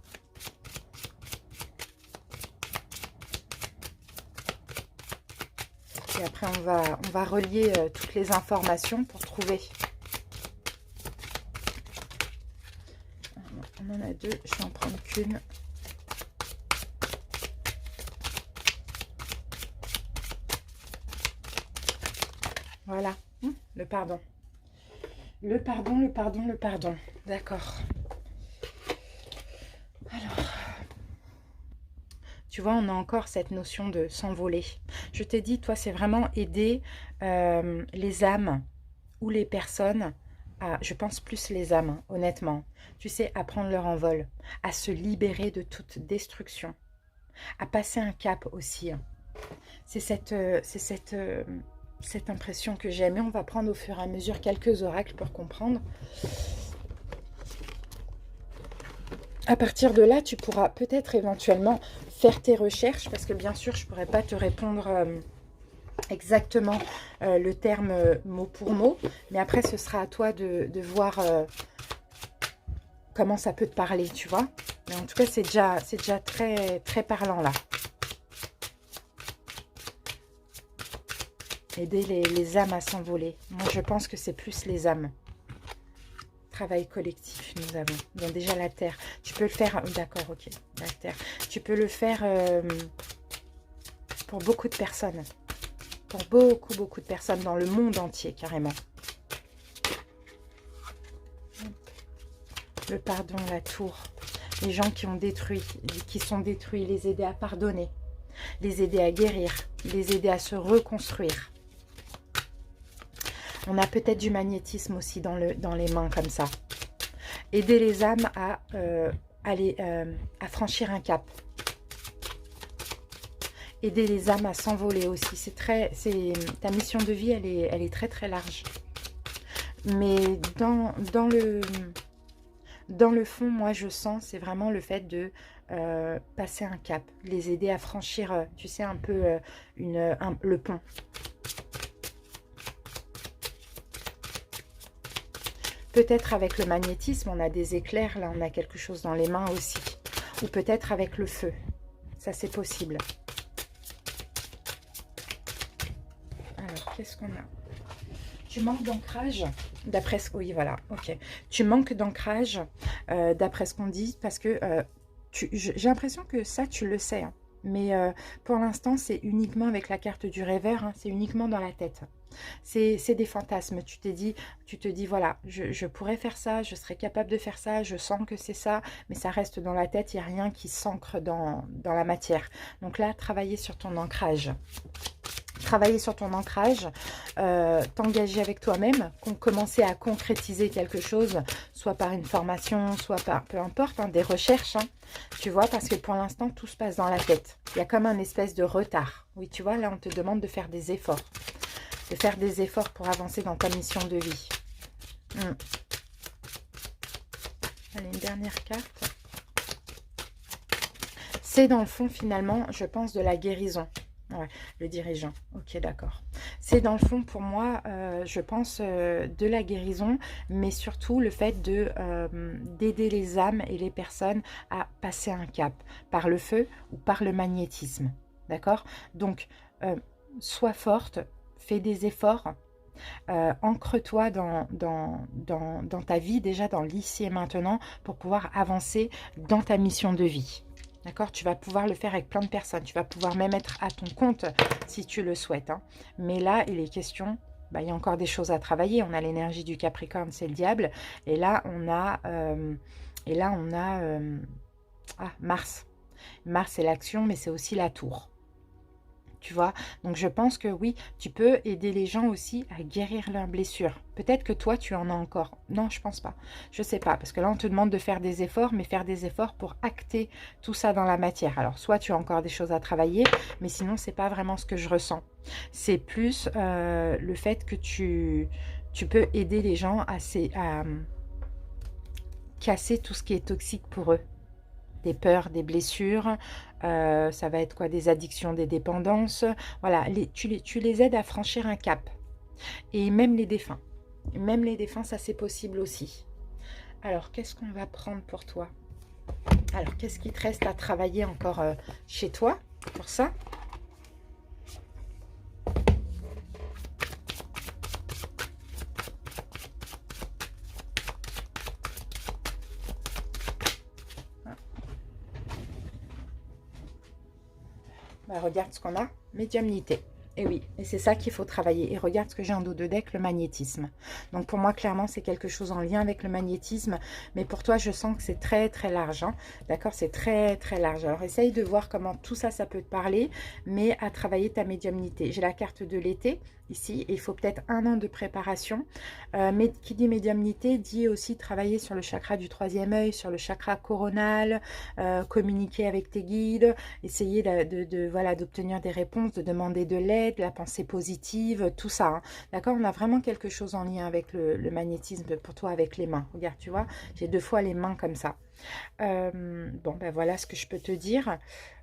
Et après, on va relier toutes les informations pour trouver. On en a deux. Je vais en prendre qu'une. Voilà. Le pardon. Le pardon, le pardon, le pardon. D'accord. Alors, tu vois, on a encore cette notion de s'envoler. Je t'ai dit, toi, c'est vraiment aider les âmes ou les personnes, je pense plus les âmes, hein, honnêtement, tu sais, à prendre leur envol, à se libérer de toute destruction, à passer un cap aussi. Hein. C'est cette impression que j'ai. Mais on va prendre au fur et à mesure quelques oracles pour comprendre. À partir de là, tu pourras peut-être éventuellement faire tes recherches, parce que bien sûr, je ne pourrais pas te répondre exactement le terme mot pour mot, mais après, ce sera à toi de voir comment ça peut te parler, tu vois. Mais en tout cas, c'est déjà très, très parlant, là. Aider les âmes à s'envoler. Moi, je pense que c'est plus les âmes. Travail collectif, nous avons. Bon, déjà la terre. Tu peux le faire... D'accord, ok. La terre. Tu peux le faire pour beaucoup de personnes. Pour beaucoup, beaucoup de personnes dans le monde entier, carrément. Le pardon, la tour. Les gens qui ont détruit, qui sont détruits, les aider à pardonner. Les aider à guérir. Les aider à se reconstruire. On a peut-être du magnétisme aussi dans les mains comme ça. Aider les âmes à à franchir un cap. Aider les âmes à s'envoler aussi. Ta mission de vie, elle est très très large. Mais dans le fond, moi je sens, c'est vraiment le fait de passer un cap. Les aider à franchir, tu sais, un peu le pont. Peut-être avec le magnétisme, on a des éclairs, là on a quelque chose dans les mains aussi. Ou peut-être avec le feu, ça c'est possible. Alors, qu'est-ce qu'on a? Tu manques d'ancrage, d'après ce... Oui, voilà, ok. Tu manques d'ancrage, d'après ce qu'on dit, parce que j'ai l'impression que ça, tu le sais. Hein. Mais pour l'instant, c'est uniquement avec la carte du rêveur, hein, c'est uniquement dans la tête. C'est des fantasmes. Tu te dis, voilà, je pourrais faire ça, je serais capable de faire ça, je sens que c'est ça, mais ça reste dans la tête, il n'y a rien qui s'ancre dans la matière. Donc là, travailler sur ton ancrage. Travailler sur ton ancrage, t'engager avec toi-même, commencer à concrétiser quelque chose, soit par une formation, soit par, peu importe, hein, des recherches, hein, tu vois, parce que pour l'instant, tout se passe dans la tête. Il y a comme un espèce de retard. Oui, tu vois, là, on te demande de faire des efforts. De faire des efforts pour avancer dans ta mission de vie. Allez, une dernière carte. C'est dans le fond, finalement, je pense, de la guérison. Ouais, le dirigeant. Ok, d'accord. C'est dans le fond, pour moi, je pense, de la guérison, mais surtout le fait d'aider les âmes et les personnes à passer un cap par le feu ou par le magnétisme. D'accord? Donc, sois forte, fais des efforts, ancre-toi dans ta vie, déjà dans l'ici et maintenant, pour pouvoir avancer dans ta mission de vie. D'accord? Tu vas pouvoir le faire avec plein de personnes. Tu vas pouvoir même être à ton compte si tu le souhaites. Hein. Mais là, il est question... Bah, il y a encore des choses à travailler. On a l'énergie du Capricorne, c'est le diable. Et là, on a... Mars. Mars, c'est l'action, mais c'est aussi la tour. Tu vois, donc je pense que oui, tu peux aider les gens aussi à guérir leurs blessures. Peut-être que toi, tu en as encore. Non, je pense pas. Je sais pas, parce que là, on te demande de faire des efforts, mais faire des efforts pour acter tout ça dans la matière. Alors, soit tu as encore des choses à travailler, mais sinon, c'est pas vraiment ce que je ressens. C'est plus le fait que tu peux aider les gens à casser tout ce qui est toxique pour eux. Des peurs, des blessures, ça va être quoi? Des addictions, des dépendances. Voilà, tu les aides à franchir un cap. Et même les défunts. Même les défunts, ça c'est possible aussi. Alors, qu'est-ce qu'on va prendre pour toi? Alors, qu'est-ce qui te reste à travailler encore chez toi pour ça? Bah, regarde ce qu'on a, médiumnité. Et oui, et c'est ça qu'il faut travailler. Et regarde ce que j'ai en dos de deck, le magnétisme. Donc pour moi, clairement, c'est quelque chose en lien avec le magnétisme. Mais pour toi, je sens que c'est très, très large. Hein. D'accord? C'est très, très large. Alors essaye de voir comment tout ça, ça peut te parler, mais à travailler ta médiumnité. J'ai la carte de l'été ici. Et il faut peut-être 1 an de préparation. Mais qui dit médiumnité, dit aussi travailler sur le chakra du 3e œil, sur le chakra coronal, communiquer avec tes guides, essayer voilà, d'obtenir des réponses, de demander de l'aide, la pensée positive, tout ça. Hein. D'accord? On a vraiment quelque chose en lien avec le magnétisme pour toi, avec les mains. Regarde, tu vois, j'ai 2 fois les mains comme ça. Bon, ben voilà ce que je peux te dire.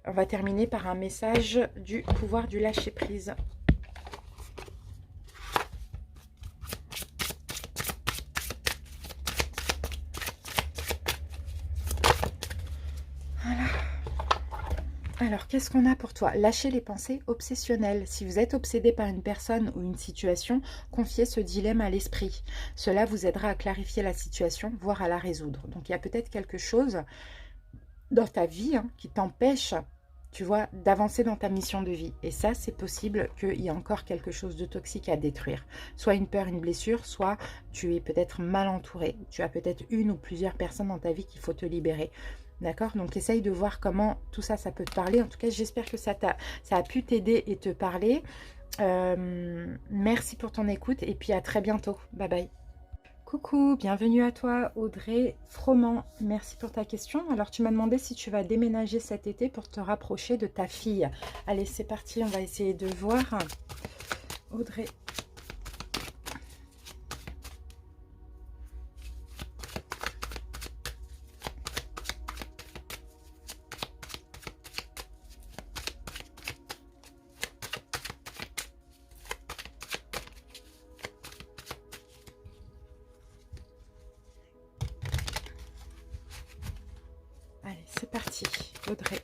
On va terminer par un message du pouvoir du lâcher-prise. Voilà. Alors, qu'est-ce qu'on a pour toi? Lâcher les pensées obsessionnelles. Si vous êtes obsédé par une personne ou une situation, confiez ce dilemme à l'esprit. Cela vous aidera à clarifier la situation, voire à la résoudre. Donc, il y a peut-être quelque chose dans ta vie qui t'empêche tu vois, d'avancer dans ta mission de vie. Et ça, c'est possible qu'il y ait encore quelque chose de toxique à détruire. Soit une peur, une blessure, soit tu es peut-être mal entouré. Tu as peut-être une ou plusieurs personnes dans ta vie qu'il faut te libérer. D'accord? Donc, essaye de voir comment tout ça, ça peut te parler. En tout cas, j'espère que ça a pu t'aider et te parler. Merci pour ton écoute et puis à très bientôt. Bye bye. Coucou, bienvenue à toi Audrey Froment, merci pour ta question. Alors tu m'as demandé si tu vas déménager cet été pour te rapprocher de ta fille. Allez, c'est parti, on va essayer de voir. Audrey. Allez, c'est parti, Audrey.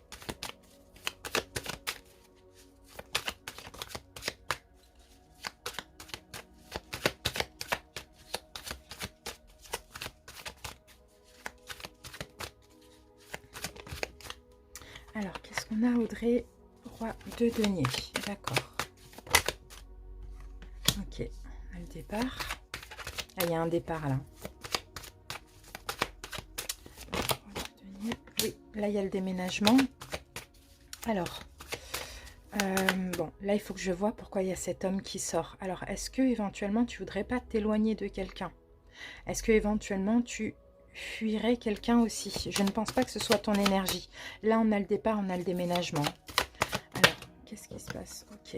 Alors, qu'est-ce qu'on a, Audrey? Roi de denier, d'accord. Ok, le départ. Ah, il y a un départ là. Oui, là il y a le déménagement. Alors, bon, là il faut que je vois pourquoi il y a cet homme qui sort. Alors, est-ce que éventuellement tu voudrais pas t'éloigner de quelqu'un? Est-ce que éventuellement tu fuirais quelqu'un aussi? Je ne pense pas que ce soit ton énergie. Là, on a le départ, on a le déménagement. Alors, qu'est-ce qui se passe? Ok,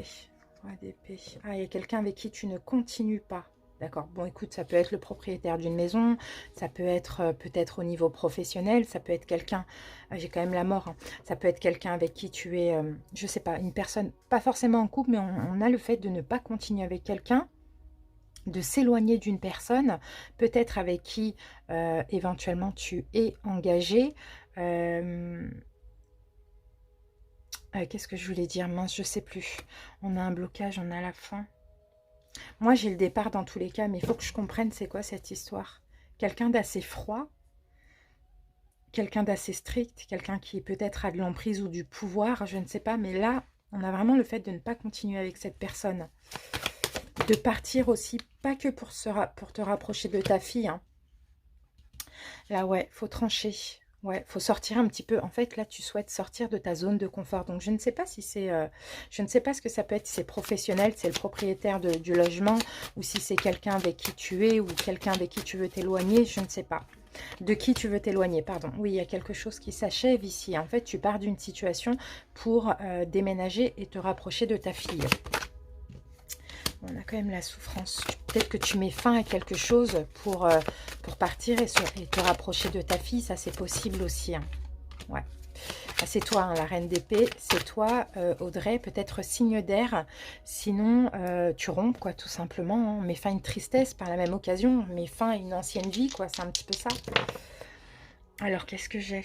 roi d'épée. Ah, il y a quelqu'un avec qui tu ne continues pas. D'accord, bon écoute, ça peut être le propriétaire d'une maison, ça peut être peut-être au niveau professionnel, ça peut être quelqu'un, j'ai quand même la mort, hein. Ça peut être quelqu'un avec qui tu es, je sais pas, une personne, pas forcément en couple, mais on a le fait de ne pas continuer avec quelqu'un, de s'éloigner d'une personne, peut-être avec qui éventuellement tu es engagé. Qu'est-ce que je voulais dire? Mince, je sais plus. On a un blocage, on a la fin. Moi, j'ai le départ dans tous les cas, mais il faut que je comprenne c'est quoi cette histoire. Quelqu'un d'assez froid, quelqu'un d'assez strict, quelqu'un qui peut-être a de l'emprise ou du pouvoir, je ne sais pas. Mais là, on a vraiment le fait de ne pas continuer avec cette personne. De partir aussi, pas que pour te rapprocher de ta fille. Hein. Là, ouais, faut trancher. Ouais, faut sortir un petit peu. En fait, là, tu souhaites sortir de ta zone de confort. Donc, je ne sais pas si c'est... je ne sais pas ce que ça peut être. Si c'est professionnel, c'est le propriétaire du logement. Ou si c'est quelqu'un avec qui tu es. Ou quelqu'un avec qui tu veux t'éloigner. Je ne sais pas. De qui tu veux t'éloigner, pardon. Oui, il y a quelque chose qui s'achève ici. En fait, tu pars d'une situation pour déménager et te rapprocher de ta fille. On a quand même la souffrance. Peut-être que tu mets fin à quelque chose pour partir et te rapprocher de ta fille. Ça, c'est possible aussi. Hein. Ouais. Ah, c'est toi, hein, la reine d'épée. C'est toi, Audrey. Peut-être signe d'air. Sinon, tu rompes, quoi, tout simplement. Hein. Mets fin à une tristesse par la même occasion. Mets fin à une ancienne vie, quoi. C'est un petit peu ça. Alors, qu'est-ce que j'ai?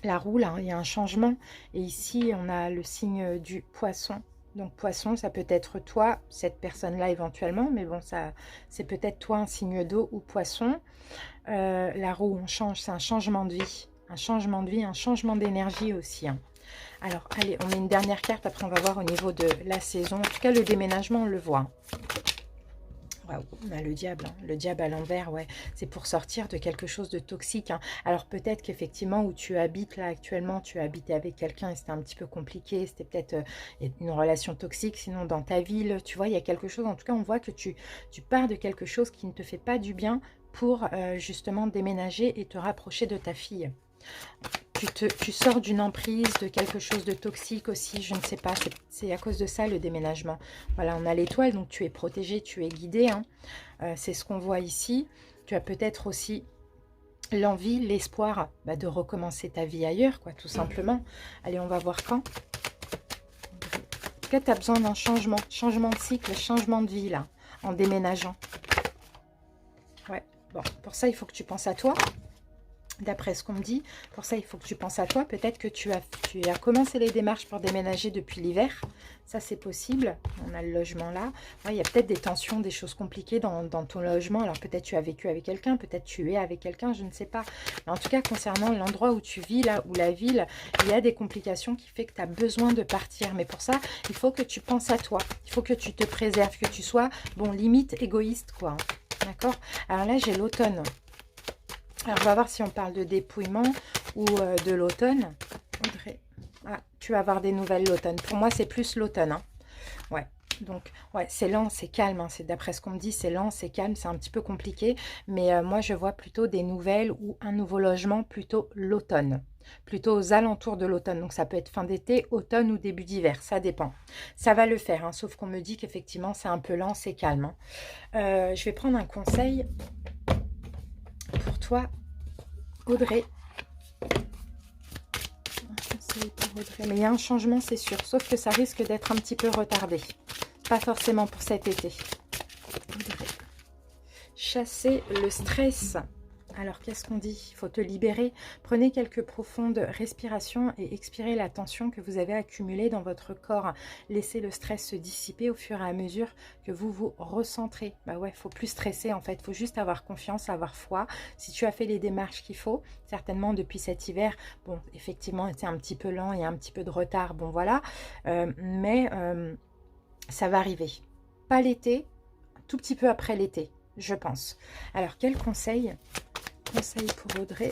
La roue, là, il y a un changement. Et ici, on a le signe du poisson. Donc, poisson, ça peut être toi, cette personne-là éventuellement. Mais bon, ça, c'est peut-être toi, un signe d'eau ou poisson. La roue, on change, c'est un changement de vie. Un changement de vie, un changement d'énergie aussi. Hein. Alors, allez, on met une dernière carte. Après, on va voir au niveau de la saison. En tout cas, le déménagement, on le voit. Waouh, on a le diable à l'envers, ouais. C'est pour sortir de quelque chose de toxique. Hein. Alors peut-être qu'effectivement, où tu habites là actuellement, tu habitais avec quelqu'un et c'était un petit peu compliqué. C'était peut-être une relation toxique. Sinon, dans ta ville, tu vois, il y a quelque chose. En tout cas, on voit que tu pars de quelque chose qui ne te fait pas du bien pour justement déménager et te rapprocher de ta fille. Tu sors d'une emprise, de quelque chose de toxique aussi, je ne sais pas, c'est à cause de ça le déménagement. Voilà, on a l'étoile, donc tu es protégé, tu es guidé, hein. C'est ce qu'on voit ici. Tu as peut-être aussi l'envie, l'espoir de recommencer ta vie ailleurs, quoi, tout simplement. Allez, on va voir quand. En tout cas, tu as besoin d'un changement de cycle, changement de vie, là, en déménageant. Ouais, bon, pour ça, il faut que tu penses à toi. d'après ce qu'on me dit. Pour ça, il faut que tu penses à toi. Peut-être que tu as commencé les démarches pour déménager depuis l'hiver. Ça, c'est possible. On a le logement là. Ouais, il y a peut-être des tensions, des choses compliquées dans ton logement. Alors, peut-être tu as vécu avec quelqu'un, peut-être tu es avec quelqu'un, je ne sais pas. Mais en tout cas, concernant l'endroit où tu vis, là, ou la ville, il y a des complications qui fait que tu as besoin de partir. Mais pour ça, il faut que tu penses à toi. Il faut que tu te préserves, que tu sois, bon, limite égoïste, quoi. D'accord? Alors là, j'ai l'automne. Alors, on va voir si on parle de dépouillement ou de l'automne. Audrey. Ah, tu vas avoir des nouvelles l'automne. Pour moi, c'est plus l'automne. Hein. Ouais. Donc, ouais, c'est lent, c'est calme. Hein. C'est d'après ce qu'on me dit, c'est lent, c'est calme, c'est un petit peu compliqué. Mais moi, je vois plutôt des nouvelles ou un nouveau logement plutôt l'automne. Plutôt aux alentours de l'automne. Donc, ça peut être fin d'été, automne ou début d'hiver. Ça dépend. Ça va le faire. Hein, sauf qu'on me dit qu'effectivement, c'est un peu lent, c'est calme. Hein. Je vais prendre un conseil pour toi, Audrey. Mais il y a un changement, c'est sûr. Sauf que ça risque d'être un petit peu retardé. Pas forcément pour cet été. Audrey. Chasser le stress. Alors, qu'est-ce qu'on dit? Il faut te libérer. Prenez quelques profondes respirations et expirez la tension que vous avez accumulée dans votre corps. Laissez le stress se dissiper au fur et à mesure que vous vous recentrez. Bah ouais, il faut plus stresser en fait. Il faut juste avoir confiance, avoir foi. Si tu as fait les démarches qu'il faut, certainement depuis cet hiver, bon, effectivement, c'est un petit peu lent, il y a un petit peu de retard, bon voilà. Mais ça va arriver. Pas l'été, tout petit peu après l'été, je pense. Alors, quel conseil pour Audrey?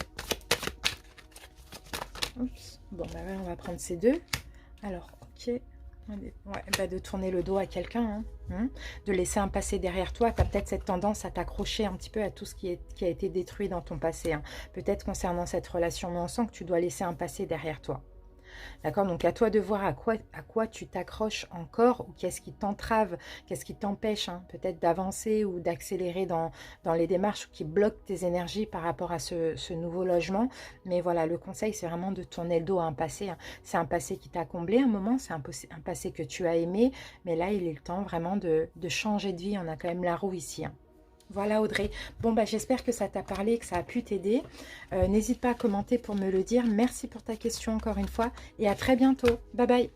Oups. Bon, bah ouais, on va prendre ces deux. Alors, ok. Ouais, bah de tourner le dos à quelqu'un, hein, de laisser un passé derrière toi. Tu as peut-être cette tendance à t'accrocher un petit peu à tout ce qui a été détruit dans ton passé. Hein. Peut-être concernant cette relation, mais on sent que tu dois laisser un passé derrière toi. D'accord? Donc, à toi de voir à quoi tu t'accroches encore ou qu'est-ce qui t'entrave, qu'est-ce qui t'empêche peut-être d'avancer ou d'accélérer dans les démarches ou qui bloque tes énergies par rapport à ce nouveau logement. Mais voilà, le conseil, c'est vraiment de tourner le dos à un passé. Hein. C'est un passé qui t'a comblé un moment, c'est un passé que tu as aimé, mais là, il est le temps vraiment de changer de vie. On a quand même la roue ici. Hein. Voilà Audrey, bon bah j'espère que ça t'a parlé, que ça a pu t'aider. N'hésite pas à commenter pour me le dire. Merci pour ta question encore une fois et à très bientôt. Bye bye.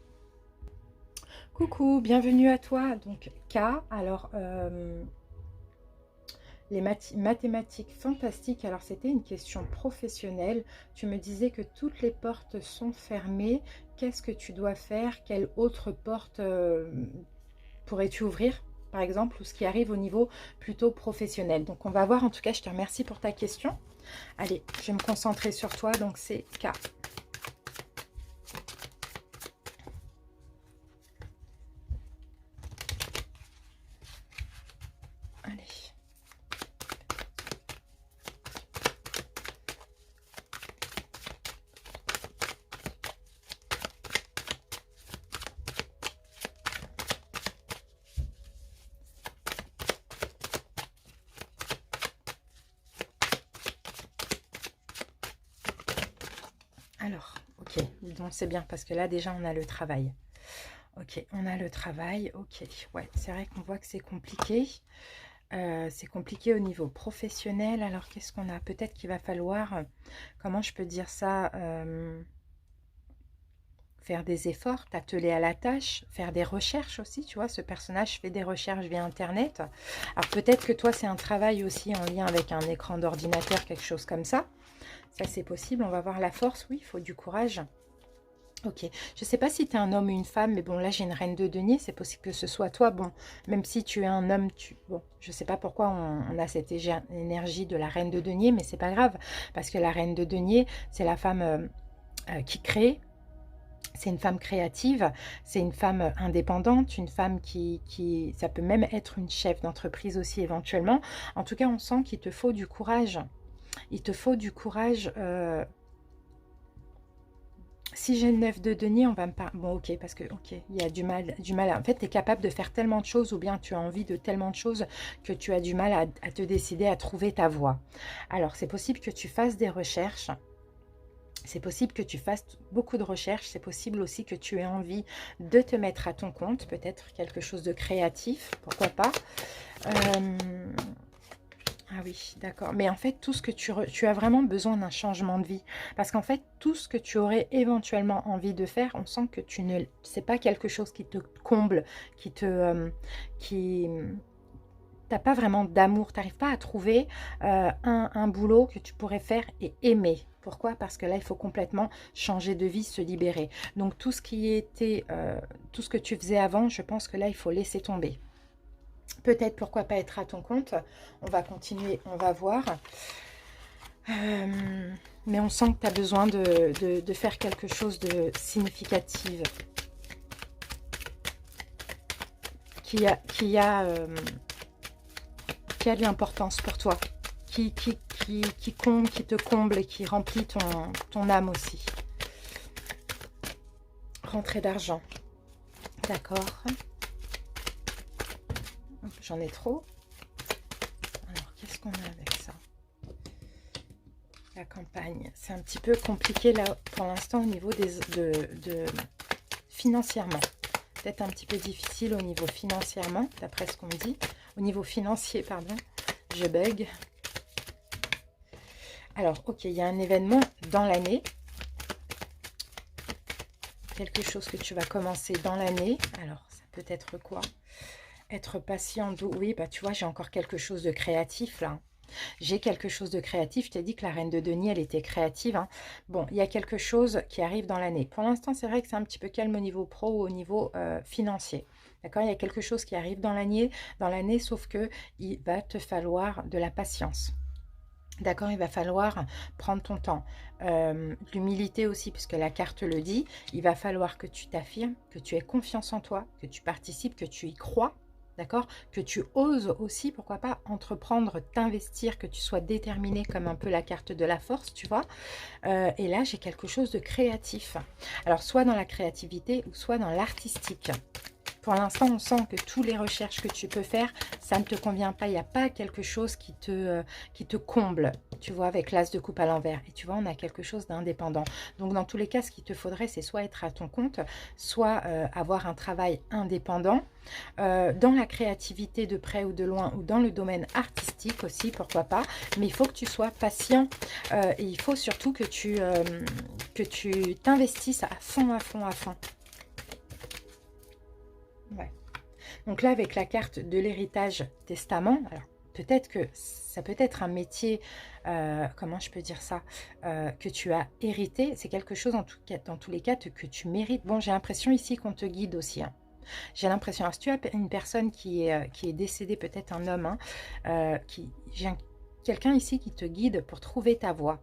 Coucou, bienvenue à toi. Donc K, alors les mathématiques fantastiques. Alors c'était une question professionnelle. Tu me disais que toutes les portes sont fermées. Qu'est-ce que tu dois faire? Quelle autre porte pourrais-tu ouvrir? Par exemple, ou ce qui arrive au niveau plutôt professionnel. Donc, on va voir. En tout cas, je te remercie pour ta question. Allez, je vais me concentrer sur toi. Donc, c'est K. Allez. Alors, ok, donc c'est bien parce que là déjà on a le travail. Ok, on a le travail, ok. Ouais, c'est vrai qu'on voit que c'est compliqué. C'est compliqué au niveau professionnel. Alors qu'est-ce qu'on a? Peut-être qu'il va falloir, comment je peux dire ça, faire des efforts, t'atteler à la tâche, faire des recherches aussi, tu vois, ce personnage fait des recherches via Internet. Alors peut-être que toi, c'est un travail aussi en lien avec un écran d'ordinateur, quelque chose comme ça. Ça, c'est possible. On va voir la force. Oui, il faut du courage. Ok. Je ne sais pas si tu es un homme ou une femme, mais bon, là, j'ai une reine de denier. C'est possible que ce soit toi. Bon, même si tu es un homme, bon, je ne sais pas pourquoi on a cette énergie de la reine de denier, mais c'est pas grave. Parce que la reine de denier, c'est la femme qui crée. C'est une femme créative, c'est une femme indépendante, une femme ça peut même être une chef d'entreprise aussi éventuellement. En tout cas, on sent qu'il te faut du courage. Il te faut du courage. Si j'ai le 9 de denier, on va me parler. Bon, ok, parce que, ok, il y a du mal. En fait, tu es capable de faire tellement de choses ou bien tu as envie de tellement de choses que tu as du mal à te décider à trouver ta voie. Alors, c'est possible que tu fasses des recherches. C'est possible que tu fasses beaucoup de recherches. C'est possible aussi que tu aies envie de te mettre à ton compte. Peut-être quelque chose de créatif, pourquoi pas. Ah oui, d'accord. Mais en fait, tout ce que tu as vraiment besoin d'un changement de vie. Parce qu'en fait, tout ce que tu aurais éventuellement envie de faire, on sent que tu ne, c'est pas quelque chose qui te comble, qui, t'as pas vraiment d'amour. Tu n'arrives pas à trouver un boulot que tu pourrais faire et aimer. Pourquoi? Parce que là, il faut complètement changer de vie, se libérer. Donc, tout ce qui était, tout ce que tu faisais avant, je pense que là, il faut laisser tomber. Peut-être, pourquoi pas être à ton compte. On va continuer, on va voir. Mais on sent que tu as besoin de faire quelque chose de significatif. Qui a de l'importance pour toi. Qui comble, qui te comble et qui remplit ton âme aussi. Rentrée d'argent. D'accord. J'en ai trop. Alors, qu'est-ce qu'on a avec ça? La campagne. C'est un petit peu compliqué là pour l'instant au niveau financièrement. Peut-être un petit peu difficile au niveau financièrement, d'après ce qu'on me dit. Au niveau financier, pardon. Je bug. Alors, ok, il y a un événement dans l'année. Quelque chose que tu vas commencer dans l'année. Alors, ça peut être quoi? Être patient, doux. Oui, bah tu vois, j'ai encore quelque chose de créatif là. J'ai quelque chose de créatif. Je t'ai dit que la reine de denier, elle était créative. Hein. Bon, il y a quelque chose qui arrive dans l'année. Pour l'instant, c'est vrai que c'est un petit peu calme au niveau pro ou au niveau financier. D'accord? Il y a quelque chose qui arrive dans l'année, sauf que il va te falloir de la patience. D'accord, il va falloir prendre ton temps. L'humilité aussi, puisque la carte le dit. Il va falloir que tu t'affirmes, que tu aies confiance en toi, que tu participes, que tu y crois. D'accord? Que tu oses aussi, pourquoi pas, entreprendre, t'investir, que tu sois déterminé comme un peu la carte de la force, tu vois. Et là, j'ai quelque chose de créatif. Alors, soit dans la créativité ou soit dans l'artistique. Pour l'instant, on sent que toutes les recherches que tu peux faire, ça ne te convient pas. Il n'y a pas quelque chose qui te comble, tu vois, avec l'as de coupe à l'envers. Et tu vois, on a quelque chose d'indépendant. Donc, dans tous les cas, ce qu'il te faudrait, c'est soit être à ton compte, soit avoir un travail indépendant. Dans la créativité de près ou de loin, ou dans le domaine artistique aussi, pourquoi pas. Mais il faut que tu sois patient. Et il faut surtout que tu t'investisses à fond, à fond, à fond. Ouais. Donc là, avec la carte de l'héritage testament, alors peut-être que ça peut être un métier, comment je peux dire ça, que tu as hérité. C'est quelque chose, en tout cas, dans tous les cas, que tu mérites. Bon, j'ai l'impression ici qu'on te guide aussi. Hein. J'ai l'impression, alors si tu as une personne qui est décédée, peut-être un homme, hein, j'ai quelqu'un ici qui te guide pour trouver ta voie.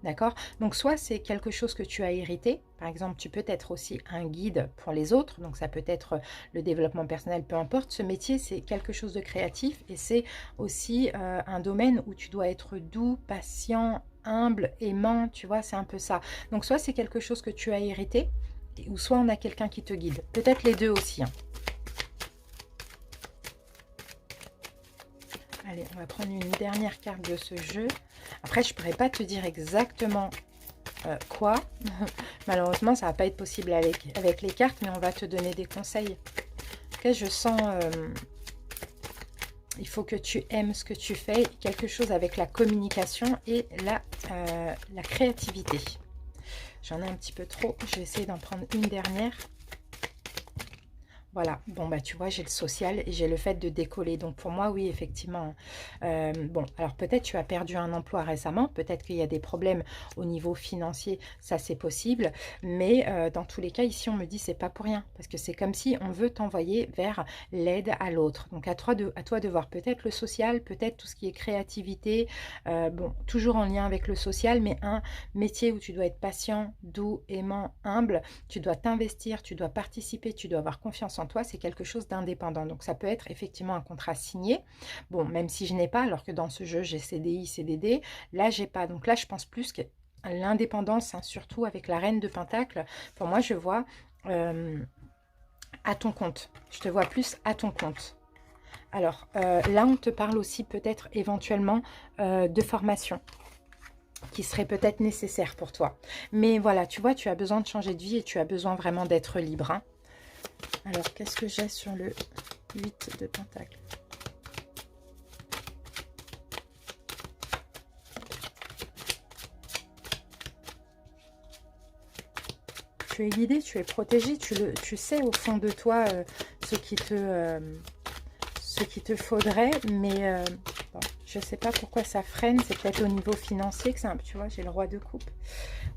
D'accord? Donc, soit c'est quelque chose que tu as hérité. Par exemple, tu peux être aussi un guide pour les autres. Donc, ça peut être le développement personnel, peu importe. Ce métier, c'est quelque chose de créatif et c'est aussi un domaine où tu dois être doux, patient, humble, aimant. Tu vois, c'est un peu ça. Donc, soit c'est quelque chose que tu as hérité ou soit on a quelqu'un qui te guide. Peut-être les deux aussi. Hein. Allez, on va prendre une dernière carte de ce jeu. Après, je ne pourrais pas te dire exactement quoi. Malheureusement, ça ne va pas être possible avec les cartes, mais on va te donner des conseils. En tout cas, je sens... il faut que tu aimes ce que tu fais. Quelque chose avec la communication et la créativité. J'en ai un petit peu trop. Je vais essayer d'en prendre une dernière. Voilà, bon bah tu vois, j'ai le social et j'ai le fait de décoller. Donc pour moi, oui, effectivement. Bon, alors peut-être tu as perdu un emploi récemment, peut-être qu'il y a des problèmes au niveau financier, ça c'est possible. Mais dans tous les cas, ici on me dit c'est pas pour rien. Parce que c'est comme si on veut t'envoyer vers l'aide à l'autre. Donc à toi de voir peut-être le social, peut-être tout ce qui est créativité. Bon, toujours en lien avec le social, mais un métier où tu dois être patient, doux, aimant, humble. Tu dois t'investir, tu dois participer, tu dois avoir confiance en toi, c'est quelque chose d'indépendant. Donc ça peut être effectivement un contrat signé. Bon, même si je n'ai pas, alors que dans ce jeu, j'ai CDI, CDD. Là, j'ai pas. Donc là, je pense plus que l'indépendance, hein, surtout avec la reine de Pentacle. Pour moi, je vois à ton compte. Je te vois plus à ton compte. Alors, là, on te parle aussi peut-être éventuellement de formation qui serait peut-être nécessaire pour toi. Mais voilà, tu vois, tu as besoin de changer de vie et tu as besoin vraiment d'être libre. Hein. Alors, qu'est-ce que j'ai sur le 8 de Pentacle? tu es guidé, tu es protégé, tu sais au fond de toi ce qu'il te faudrait, mais bon, je ne sais pas pourquoi ça freine, c'est peut-être au niveau financier que c'est un peu, tu vois, j'ai le roi de coupe.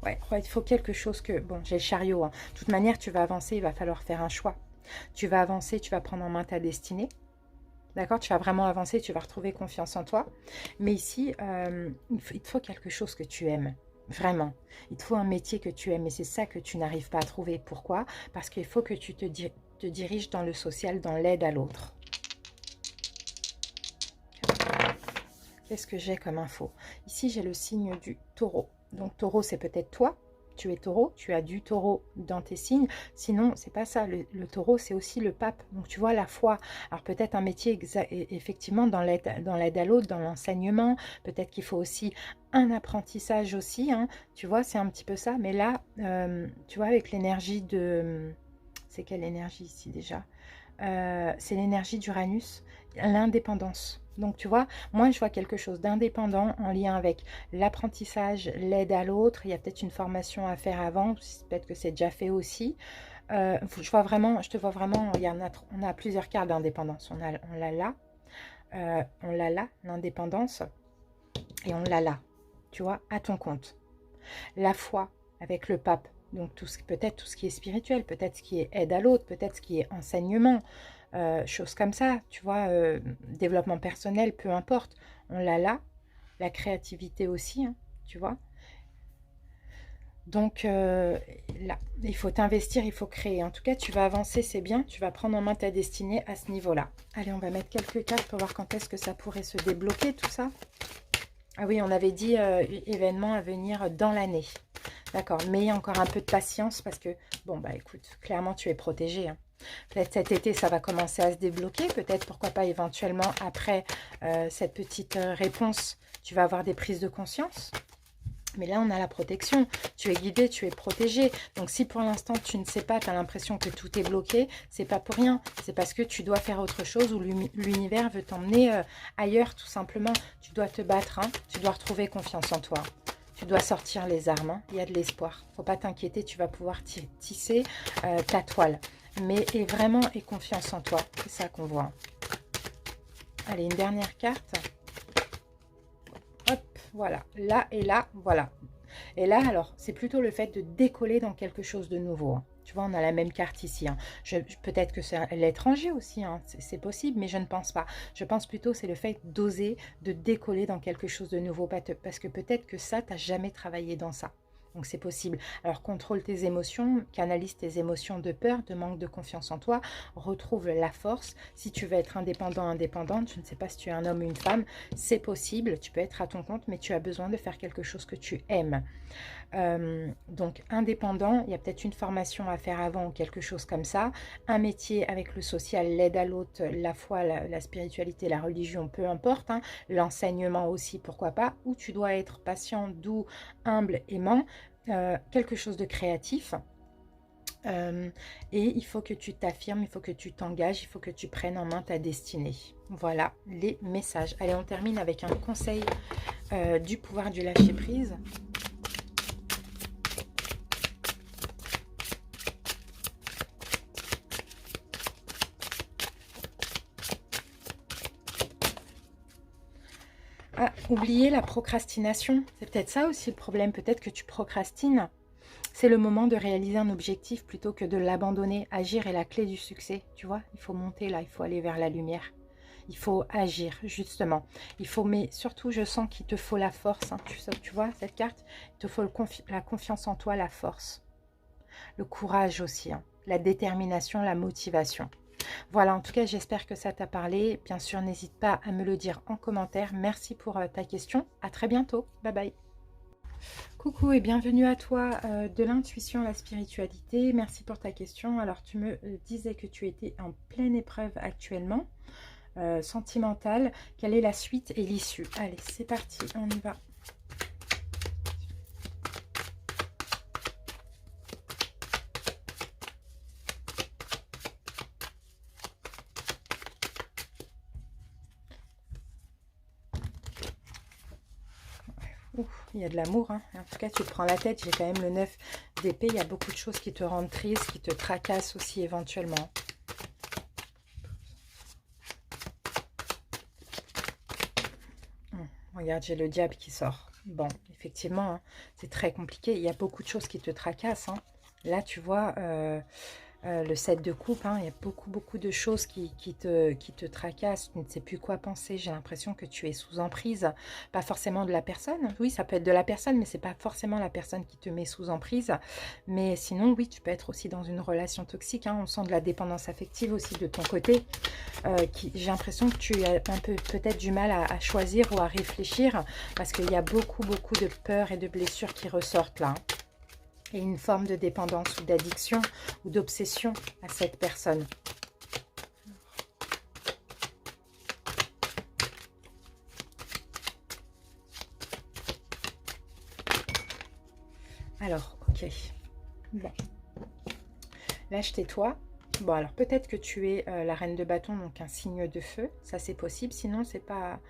Ouais, il faut quelque chose que, bon, j'ai le chariot, hein. De toute manière, tu vas avancer, il va falloir faire un choix. Tu vas avancer, tu vas prendre en main ta destinée. D'accord, tu vas vraiment avancer, tu vas retrouver confiance en toi. Mais ici, il te faut quelque chose que tu aimes. Vraiment. Il te faut un métier que tu aimes. Et c'est ça que tu n'arrives pas à trouver. Pourquoi? Parce qu'il faut que tu te diriges dans le social, dans l'aide à l'autre. Qu'est-ce que j'ai comme info? Ici, j'ai le signe du taureau. Donc, taureau, c'est peut-être toi. Tu es taureau, tu as du taureau dans tes signes. Sinon, c'est pas ça. Le taureau, c'est aussi le pape. Donc, tu vois, la foi. Alors, peut-être un métier effectivement dans l'aide à l'autre, dans l'enseignement. Peut-être qu'il faut aussi un apprentissage aussi. Hein. Tu vois, c'est un petit peu ça. Mais là, tu vois, avec l'énergie de... C'est quelle énergie ici déjà? C'est l'énergie d'Uranus, l'indépendance. Donc, tu vois, moi, je vois quelque chose d'indépendant en lien avec l'apprentissage, l'aide à l'autre. Il y a peut-être une formation à faire avant, peut-être que c'est déjà fait aussi. Je vois vraiment, je te vois vraiment, on a plusieurs cartes d'indépendance. On l'a là, on l'a là, l'indépendance, et on l'a là, tu vois, à ton compte. La foi avec le pape, donc peut-être tout ce qui est spirituel, peut-être ce qui est aide à l'autre, peut-être ce qui est enseignement, choses comme ça, tu vois, développement personnel, peu importe, on l'a là, la créativité aussi, hein, tu vois. Donc là, il faut t'investir, il faut créer. En tout cas, tu vas avancer, c'est bien, tu vas prendre en main ta destinée à ce niveau-là. Allez, on va mettre quelques cartes pour voir quand est-ce que ça pourrait se débloquer, tout ça. Ah oui, on avait dit événement à venir dans l'année. D'accord, mais encore un peu de patience parce que, bon, bah écoute, clairement, tu es protégé. Hein. Peut-être cet été, ça va commencer à se débloquer. Peut-être, pourquoi pas, éventuellement, après cette petite réponse, tu vas avoir des prises de conscience. Mais là, on a la protection. Tu es guidé, tu es protégé. Donc, si pour l'instant, tu ne sais pas, tu as l'impression que tout est bloqué, c'est pas pour rien. C'est parce que tu dois faire autre chose ou l'univers veut t'emmener ailleurs, tout simplement. Tu dois te battre, hein. Tu dois retrouver confiance en toi. Tu dois sortir les armes. Hein. Il y a de l'espoir. Faut pas t'inquiéter, tu vas pouvoir tisser ta toile. Mais aie confiance en toi. C'est ça qu'on voit. Allez, une dernière carte. Hop, voilà. Là et là, voilà. Et là, alors, c'est plutôt le fait de décoller dans quelque chose de nouveau. Hein. Tu vois, on a la même carte ici. Hein. Peut-être que c'est l'étranger aussi, hein. C'est possible, mais je ne pense pas. Je pense plutôt c'est le fait d'oser, de décoller dans quelque chose de nouveau. Parce que peut-être que ça, tu n'as jamais travaillé dans ça. Donc, c'est possible. Alors, contrôle tes émotions, canalise tes émotions de peur, de manque de confiance en toi, retrouve la force. Si tu veux être indépendant, indépendante, je ne sais pas si tu es un homme ou une femme, c'est possible. Tu peux être à ton compte, mais tu as besoin de faire quelque chose que tu aimes. Donc, indépendant, il y a peut-être une formation à faire avant ou quelque chose comme ça. Un métier avec le social, l'aide à l'autre, la foi, la spiritualité, la religion, peu importe. Hein, l'enseignement aussi, pourquoi pas. Ou tu dois être patient, doux, humble, aimant. Quelque chose de créatif. Et il faut que tu t'affirmes, il faut que tu t'engages, il faut que tu prennes en main ta destinée. Voilà les messages. Allez, on termine avec un conseil du pouvoir du lâcher-prise. Ah, oublier la procrastination. C'est peut-être ça aussi le problème. Peut-être que tu procrastines. C'est le moment de réaliser un objectif plutôt que de l'abandonner. Agir est la clé du succès. Tu vois, il faut monter là, il faut aller vers la lumière. Il faut agir, justement. Mais surtout, je sens qu'il te faut la force. Hein. Tu vois, cette carte, il te faut la confiance en toi, la force. Le courage aussi. Hein. La détermination, la motivation. Voilà, en tout cas, j'espère que ça t'a parlé. Bien sûr, n'hésite pas à me le dire en commentaire. Merci pour ta question. À très bientôt. Bye bye. Coucou et bienvenue à toi de l'intuition à la spiritualité. Merci pour ta question. Alors, tu me disais que tu étais en pleine épreuve actuellement, sentimentale. Quelle est la suite et l'issue? Allez, c'est parti, on y va. Ouf, il y a de l'amour, hein. En tout cas, tu te prends la tête. J'ai quand même le 9 d'épée, il y a beaucoup de choses qui te rendent triste, qui te tracassent aussi éventuellement. Regarde, j'ai le diable qui sort. Bon, effectivement, hein, c'est très compliqué. Il y a beaucoup de choses qui te tracassent. Hein. Là, tu vois, le 7 de coupe, hein, il y a beaucoup de choses qui te tracassent. Tu ne sais plus quoi penser. J'ai l'impression que tu es sous emprise. Pas forcément de la personne. Oui, ça peut être de la personne, mais c'est pas forcément la personne qui te met sous emprise. Mais sinon, oui, tu peux être aussi dans une relation toxique. Hein. On sent de la dépendance affective aussi de ton côté. J'ai l'impression que tu as un peu peut-être du mal à choisir ou à réfléchir. Parce qu'il y a beaucoup de peurs et de blessures qui ressortent là. Et une forme de dépendance ou d'addiction ou d'obsession à cette personne. Alors, ok. Bon. Lâche-tais-toi. Bon, alors peut-être que tu es la reine de bâton, donc un signe de feu, ça c'est possible, sinon c'est pas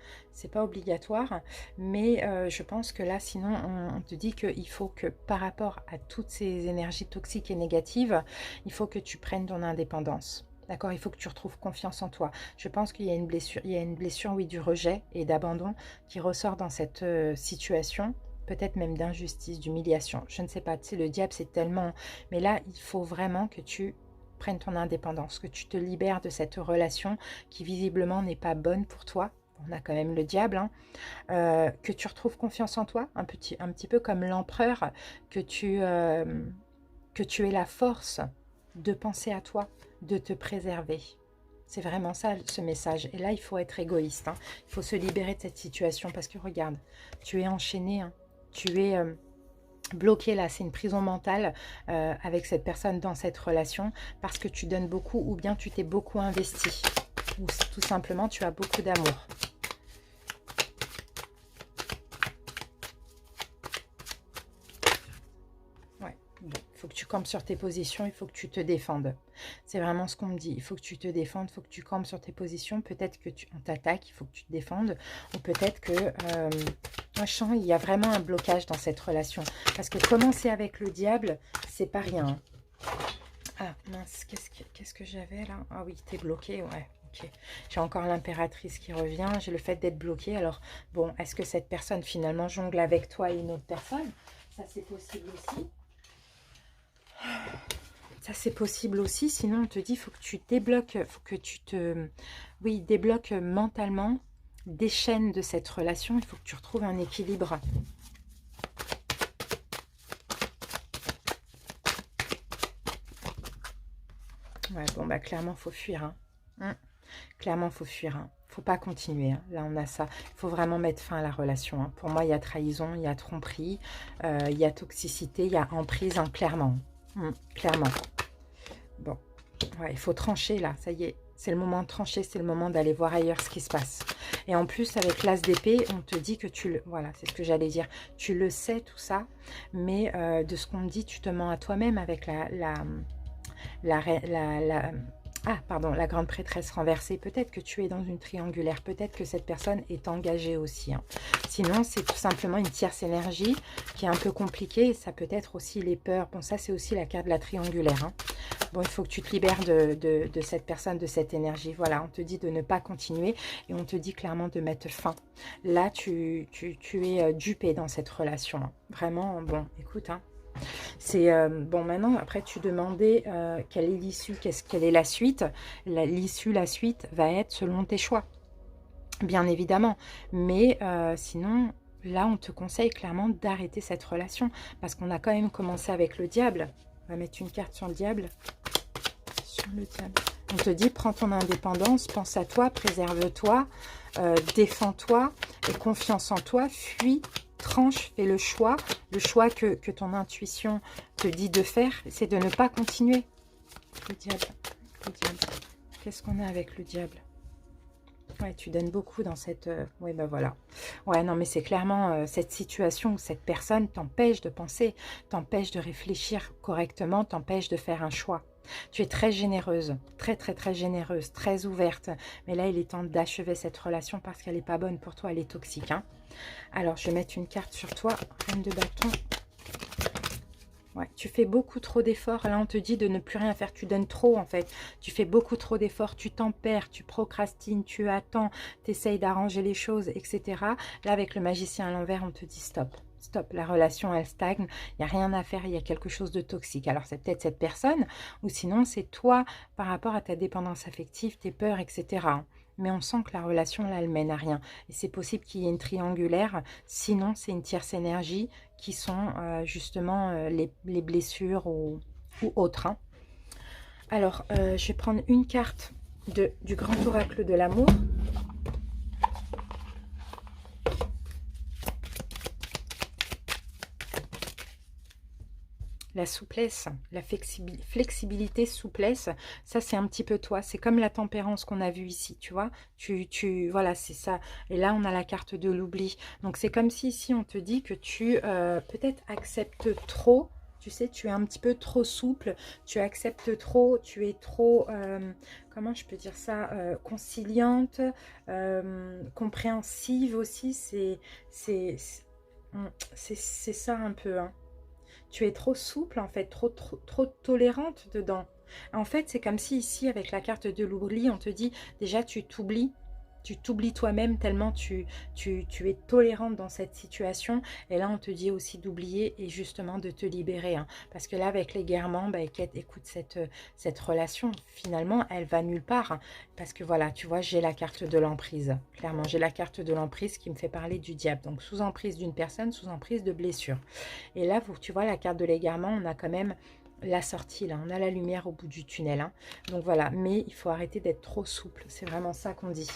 obligatoire, mais je pense que là, sinon, on te dit qu'il faut que par rapport à toutes ces énergies toxiques et négatives, il faut que tu prennes ton indépendance. D'accord, il faut que tu retrouves confiance en toi. Je pense qu'il y a une blessure, oui, du rejet et d'abandon qui ressort dans cette situation, peut-être même d'injustice, d'humiliation, je ne sais pas, tu sais, le diable c'est tellement... Mais là, il faut vraiment que tu prennes ton indépendance, que tu te libères de cette relation qui visiblement n'est pas bonne pour toi. On a quand même le diable, hein. Que tu retrouves confiance en toi, un petit peu comme l'empereur, que tu aies la force de penser à toi, de te préserver. C'est vraiment ça ce message. Et là, il faut être égoïste, hein. Il faut se libérer de cette situation parce que regarde, tu es enchaîné, hein. Tu es... bloqué là, c'est une prison mentale avec cette personne dans cette relation parce que tu donnes beaucoup ou bien tu t'es beaucoup investi ou tout simplement tu as beaucoup d'amour. Ouais, bon, il faut que tu campes sur tes positions, il faut que tu te défendes. C'est vraiment ce qu'on me dit, il faut que tu te défendes, il faut que tu campes sur tes positions, peut-être que on t'attaque, il faut que tu te défendes, ou peut-être que... moi, je sens il y a vraiment un blocage dans cette relation. Parce que commencer avec le diable, c'est pas rien. Ah mince, qu'est-ce que j'avais là? Ah oui, t'es bloqué, ouais. Ok. J'ai encore l'impératrice qui revient. J'ai le fait d'être bloqué. Alors, bon, est-ce que cette personne finalement jongle avec toi et une autre personne? Ça, c'est possible aussi. Ça, c'est possible aussi. Sinon, on te dit, il faut que tu débloques, faut que tu te... Oui, débloques mentalement des chaînes de cette relation. Il faut que tu retrouves un équilibre. Ouais, bon, bah clairement, il faut fuir. Hein. Clairement, il faut fuir. Hein. Faut pas continuer. Hein. Là, on a ça. Il faut vraiment mettre fin à la relation. Hein. Pour moi, il y a trahison, il y a tromperie, il y a toxicité, il y a emprise, hein, clairement. Clairement. Bon, ouais, il faut trancher là. Ça y est, c'est le moment de trancher. C'est le moment d'aller voir ailleurs ce qui se passe. Et en plus, avec l'as d'épée, on te dit que tu le... Voilà, c'est ce que j'allais dire. Tu le sais, tout ça. Mais de ce qu'on me dit, tu te mens à toi-même avec la grande prêtresse renversée. Peut-être que tu es dans une triangulaire. Peut-être que cette personne est engagée aussi. Hein. Sinon, c'est tout simplement une tierce énergie qui est un peu compliquée. Ça peut être aussi les peurs. Bon, ça, c'est aussi la carte de la triangulaire. Hein. Bon, il faut que tu te libères de cette personne, de cette énergie. Voilà, on te dit de ne pas continuer et on te dit clairement de mettre fin. Là, tu es dupé dans cette relation. Hein. Vraiment, bon, écoute, hein. C'est bon, maintenant, après, tu demandais quelle est l'issue, quelle est la suite. L'issue, la suite va être selon tes choix, bien évidemment. Mais sinon, là, on te conseille clairement d'arrêter cette relation parce qu'on a quand même commencé avec le diable. On va mettre une carte sur le diable. Sur le diable. On te dit, prends ton indépendance, pense à toi, préserve-toi, défends-toi, aie confiance en toi, fuis, tranche, fais le choix que ton intuition te dit de faire, c'est de ne pas continuer. Le diable. Qu'est-ce qu'on a avec le diable? Ouais, tu donnes beaucoup dans cette... Oui, ben voilà. Ouais, non, mais c'est clairement cette situation où cette personne t'empêche de penser, t'empêche de réfléchir correctement, t'empêche de faire un choix. Tu es très généreuse, très généreuse, très ouverte. Mais là, il est temps d'achever cette relation parce qu'elle n'est pas bonne pour toi, elle est toxique. Hein. Alors, je vais mettre une carte sur toi, reine de bâton. Ouais, tu fais beaucoup trop d'efforts. Là, on te dit de ne plus rien faire. Tu donnes trop, en fait. Tu fais beaucoup trop d'efforts. Tu t'en perds, tu procrastines, tu attends, tu essayes d'arranger les choses, etc. Là, avec le magicien à l'envers, on te dit stop. Stop, la relation, elle stagne. Il n'y a rien à faire. Il y a quelque chose de toxique. Alors, c'est peut-être cette personne ou sinon, c'est toi par rapport à ta dépendance affective, tes peurs, etc. Mais on sent que la relation, là, elle mène à rien. Et c'est possible qu'il y ait une triangulaire. Sinon, c'est une tierce énergie qui sont justement les blessures ou autres. Hein. Alors, je vais prendre une carte du grand oracle de l'amour. La souplesse, la flexibilité, souplesse, ça c'est un petit peu toi. C'est comme la tempérance qu'on a vue ici, tu vois. Voilà, c'est ça. Et là, on a la carte de l'oubli. Donc, c'est comme si ici, on te dit que tu peut-être acceptes trop. Tu sais, tu es un petit peu trop souple. Tu acceptes trop. Tu es trop, comment je peux dire ça, conciliante, compréhensive aussi. C'est ça un peu, hein. Tu es trop souple, en fait, trop tolérante dedans. En fait, c'est comme si ici, avec la carte de l'oubli, on te dit, déjà, tu t'oublies toi-même tellement tu es tolérante dans cette situation. Et là, on te dit aussi d'oublier et justement de te libérer. Hein. Parce que là, avec l'égarement, bah, écoute, cette relation, finalement, elle va nulle part. Hein. Parce que voilà, tu vois, j'ai la carte de l'emprise. Clairement, j'ai la carte de l'emprise qui me fait parler du diable. Donc, sous emprise d'une personne, sous emprise de blessure. Et là, tu vois, la carte de l'égarement, on a quand même la sortie, là. On a la lumière au bout du tunnel. Hein. Donc, voilà. Mais il faut arrêter d'être trop souple. C'est vraiment ça qu'on dit.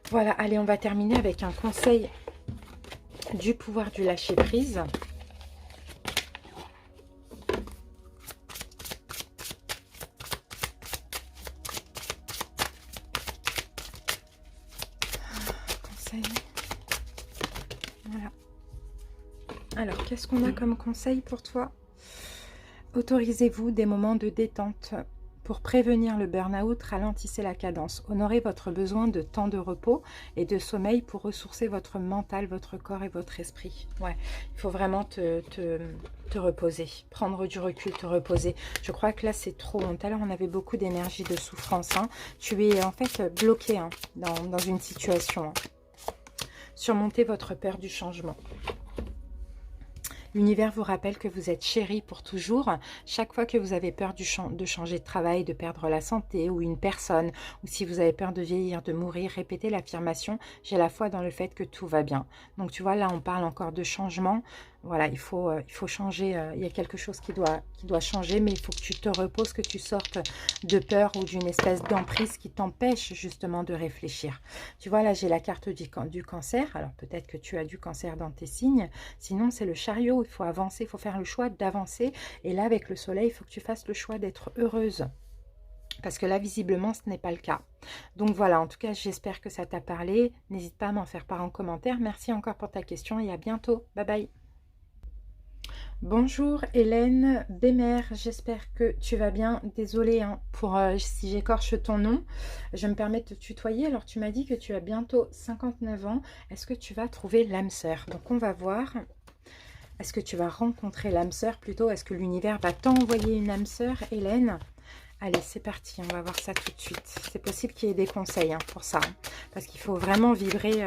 Voilà. Allez, on va terminer avec un conseil du pouvoir du lâcher-prise. Conseil. Voilà. Alors, qu'est-ce qu'on a comme conseil pour toi? Autorisez-vous des moments de détente. Pour prévenir le burn-out, ralentissez la cadence. Honorez votre besoin de temps de repos et de sommeil pour ressourcer votre mental, votre corps et votre esprit. Ouais, il faut vraiment te reposer, prendre du recul, te reposer. Je crois que là, c'est trop. Tout à l'heure, on avait beaucoup d'énergie, de souffrance. Hein. Tu es en fait bloqué hein, dans une situation. Hein. Surmontez votre peur du changement. L'univers vous rappelle que vous êtes chéri pour toujours. Chaque fois que vous avez peur de changer de travail, de perdre la santé ou une personne, ou si vous avez peur de vieillir, de mourir, répétez l'affirmation « J'ai la foi dans le fait que tout va bien ». Donc tu vois, là on parle encore de changement. Voilà, il faut changer. Il y a quelque chose qui doit changer, mais il faut que tu te reposes, que tu sortes de peur ou d'une espèce d'emprise qui t'empêche justement de réfléchir. Tu vois, là, j'ai la carte du cancer. Alors, peut-être que tu as du cancer dans tes signes. Sinon, c'est le chariot. Il faut avancer, il faut faire le choix d'avancer. Et là, avec le soleil, il faut que tu fasses le choix d'être heureuse. Parce que là, visiblement, ce n'est pas le cas. Donc voilà, en tout cas, j'espère que ça t'a parlé. N'hésite pas à m'en faire part en commentaire. Merci encore pour ta question et à bientôt. Bye bye. Bonjour Hélène Bémer, j'espère que tu vas bien. Désolée hein, pour si j'écorche ton nom. Je me permets de te tutoyer. Alors tu m'as dit que tu as bientôt 59 ans. Est-ce que tu vas trouver l'âme sœur? Donc on va voir. Est-ce que tu vas rencontrer l'âme sœur plutôt? Est-ce que l'univers va t'envoyer une âme sœur, Hélène? Allez, c'est parti, on va voir ça tout de suite. C'est possible qu'il y ait des conseils hein, pour ça. Hein, parce qu'il faut vraiment vibrer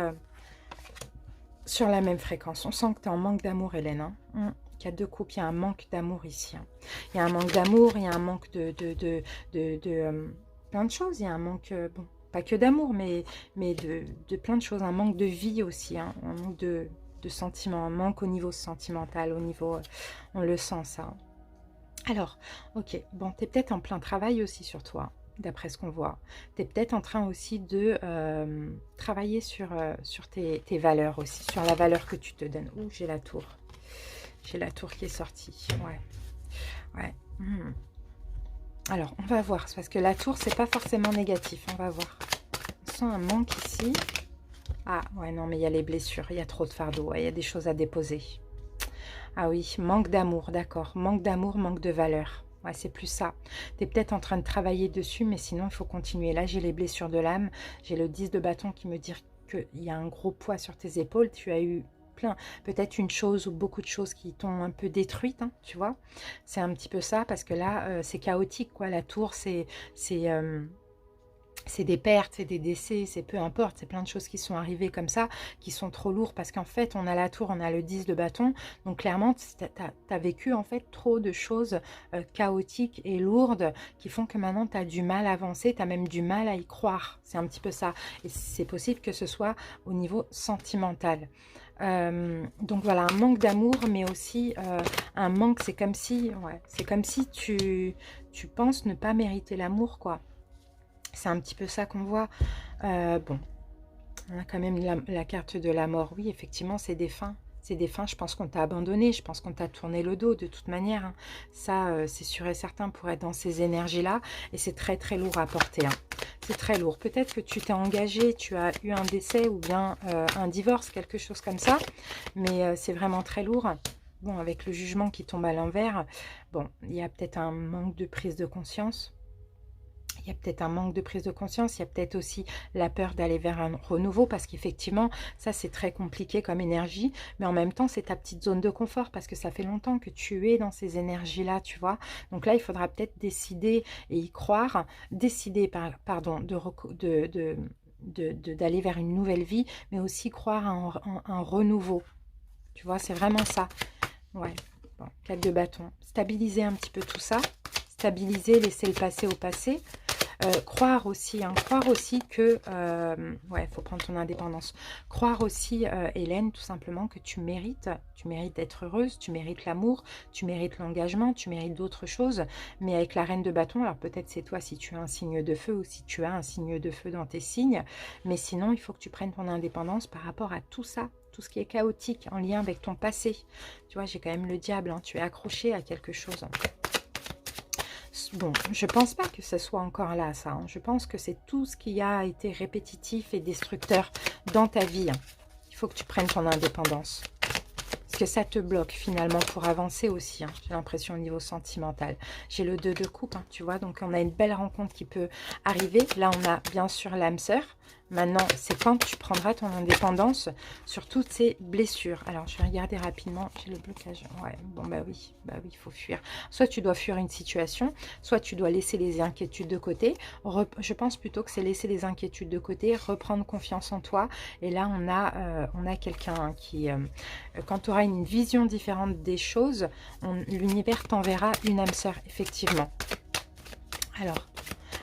sur la même fréquence. On sent que tu es en manque d'amour, Hélène. Hein. Il y a deux couples, il y a un manque d'amour ici. Hein. Il y a un manque d'amour, il y a un manque de plein de choses. Il y a un manque, bon, pas que d'amour, mais de plein de choses. Un manque de vie aussi, hein. Un manque de sentiments, un manque au niveau sentimental, au niveau, on le sent ça. Alors, ok, bon, tu es peut-être en plein travail aussi sur toi, d'après ce qu'on voit. Tu es peut-être en train aussi de travailler sur tes valeurs aussi, sur la valeur que tu te donnes. Ouh, j'ai la tour. J'ai la tour qui est sortie. Ouais. Alors, on va voir. Parce que la tour, c'est pas forcément négatif. On va voir. On sent un manque ici. Ah, ouais, non, mais il y a les blessures. Il y a trop de fardeaux. Il y a des choses à déposer. Ah oui, manque d'amour, d'accord. Manque d'amour, manque de valeur. Ouais, c'est plus ça. Tu es peut-être en train de travailler dessus, mais sinon, il faut continuer. Là, j'ai les blessures de l'âme. J'ai le 10 de bâton qui me dit qu'il y a un gros poids sur tes épaules. Tu as eu plein, peut-être une chose ou beaucoup de choses qui t'ont un peu détruite, hein, tu vois. C'est un petit peu ça, parce que là, c'est chaotique, quoi. La tour, c'est des pertes, c'est des décès, c'est peu importe, c'est plein de choses qui sont arrivées comme ça, qui sont trop lourdes, parce qu'en fait, on a la tour, on a le 10 de bâton, donc clairement, tu as vécu en fait trop de choses chaotiques et lourdes, qui font que maintenant, tu as du mal à avancer, tu as même du mal à y croire, c'est un petit peu ça, et c'est possible que ce soit au niveau sentimental. Donc voilà, un manque d'amour, mais aussi un manque, c'est comme si, ouais, c'est comme si tu penses ne pas mériter l'amour, quoi. C'est un petit peu ça qu'on voit. Bon, on a quand même la carte de la mort. Oui, effectivement, c'est des fins. C'est des fins. Je pense qu'on t'a abandonné. Je pense qu'on t'a tourné le dos de toute manière, hein. Ça, c'est sûr et certain pour être dans ces énergies-là. Et c'est très, très lourd à porter, hein. C'est très lourd. Peut-être que tu t'es engagé, tu as eu un décès ou bien un divorce, quelque chose comme ça. Mais c'est vraiment très lourd. Bon, avec le jugement qui tombe à l'envers, bon, il y a peut-être un manque de prise de conscience. Il y a peut-être un manque de prise de conscience, il y a peut-être aussi la peur d'aller vers un renouveau, parce qu'effectivement, ça c'est très compliqué comme énergie, mais en même temps c'est ta petite zone de confort, parce que ça fait longtemps que tu es dans ces énergies-là, tu vois. Donc là, il faudra peut-être décider et y croire, décider, pardon, d'aller vers une nouvelle vie, mais aussi croire en un renouveau, tu vois, c'est vraiment ça. Ouais, bon, 4 de bâton. Stabiliser un petit peu tout ça, stabiliser, laisser le passé au passé. Croire aussi, hein, croire aussi que, ouais, il faut prendre ton indépendance. Croire aussi, Hélène, tout simplement, que tu mérites d'être heureuse, tu mérites l'amour, tu mérites l'engagement, tu mérites d'autres choses. Mais avec la reine de bâton, alors peut-être c'est toi si tu as un signe de feu ou si tu as un signe de feu dans tes signes. Mais sinon, il faut que tu prennes ton indépendance par rapport à tout ça, tout ce qui est chaotique en lien avec ton passé. Tu vois, j'ai quand même le diable, hein, tu es accroché à quelque chose. Bon, je pense pas que ce soit encore là, ça, hein. Je pense que c'est tout ce qui a été répétitif et destructeur dans ta vie, hein. Il faut que tu prennes ton indépendance. Parce que ça te bloque finalement pour avancer aussi, hein. J'ai l'impression au niveau sentimental. J'ai le 2 de coupe, hein, tu vois. Donc on a une belle rencontre qui peut arriver. Là, on a bien sûr l'âme sœur. Maintenant, c'est quand tu prendras ton indépendance sur toutes ces blessures. Alors, je vais regarder rapidement. J'ai le blocage. Ouais, bon, bah oui, il faut fuir. Soit tu dois fuir une situation, soit tu dois laisser les inquiétudes de côté. Je pense plutôt que c'est laisser les inquiétudes de côté, reprendre confiance en toi. Et là, on a quelqu'un qui, quand tu auras une vision différente des choses, l'univers t'enverra une âme sœur, effectivement.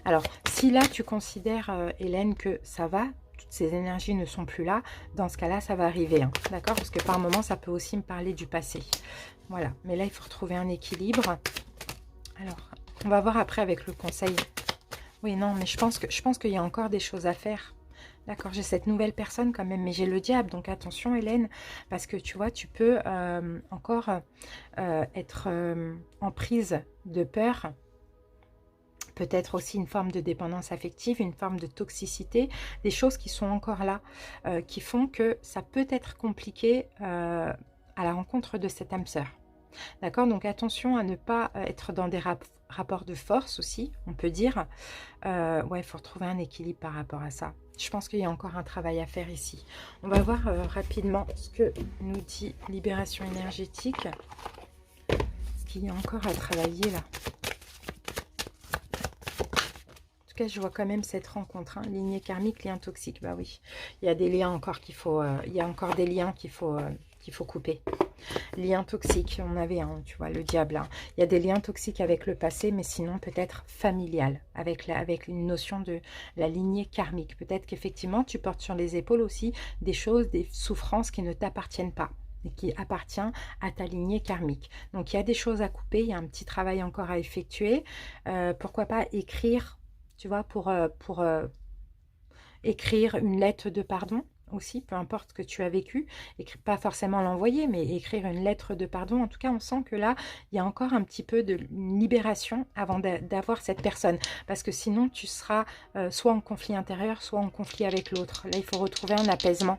Alors, si là tu considères, Hélène, que ça va, toutes ces énergies ne sont plus là, dans ce cas-là, ça va arriver, hein, d'accord? Parce que par moment, ça peut aussi me parler du passé. Voilà, mais là, il faut retrouver un équilibre. Alors, on va voir après avec le conseil. Oui, non, mais je pense qu'il y a encore des choses à faire. D'accord, j'ai cette nouvelle personne quand même, mais j'ai le diable, donc attention Hélène, parce que tu vois, tu peux encore être en prise de peur. Peut-être aussi une forme de dépendance affective, une forme de toxicité, des choses qui sont encore là, qui font que ça peut être compliqué à la rencontre de cette âme sœur. D'accord, donc attention à ne pas être dans des rapports de force aussi, on peut dire. Ouais, il faut retrouver un équilibre par rapport à ça. Je pense qu'il y a encore un travail à faire ici. On va voir rapidement ce que nous dit Libération énergétique. Ce qu'il y a encore à travailler là. Je vois quand même cette rencontre, hein. Lignée karmique, lien toxique, bah oui, il y a des liens encore qu'il faut, il y a encore des liens qu'il faut couper. Lien toxique, on avait un, tu vois, le diable, hein. Il y a des liens toxiques avec le passé, mais sinon peut-être familial, avec une notion de la lignée karmique. Peut-être qu'effectivement, tu portes sur les épaules aussi des choses, des souffrances qui ne t'appartiennent pas, et qui appartient à ta lignée karmique. Donc il y a des choses à couper, il y a un petit travail encore à effectuer. Pourquoi pas écrire, tu vois, pour écrire une lettre de pardon aussi, peu importe ce que tu as vécu, pas forcément l'envoyer, mais écrire une lettre de pardon. En tout cas, on sent que là, il y a encore un petit peu de libération avant d'avoir cette personne, parce que sinon, tu seras soit en conflit intérieur, soit en conflit avec l'autre. Là, il faut retrouver un apaisement.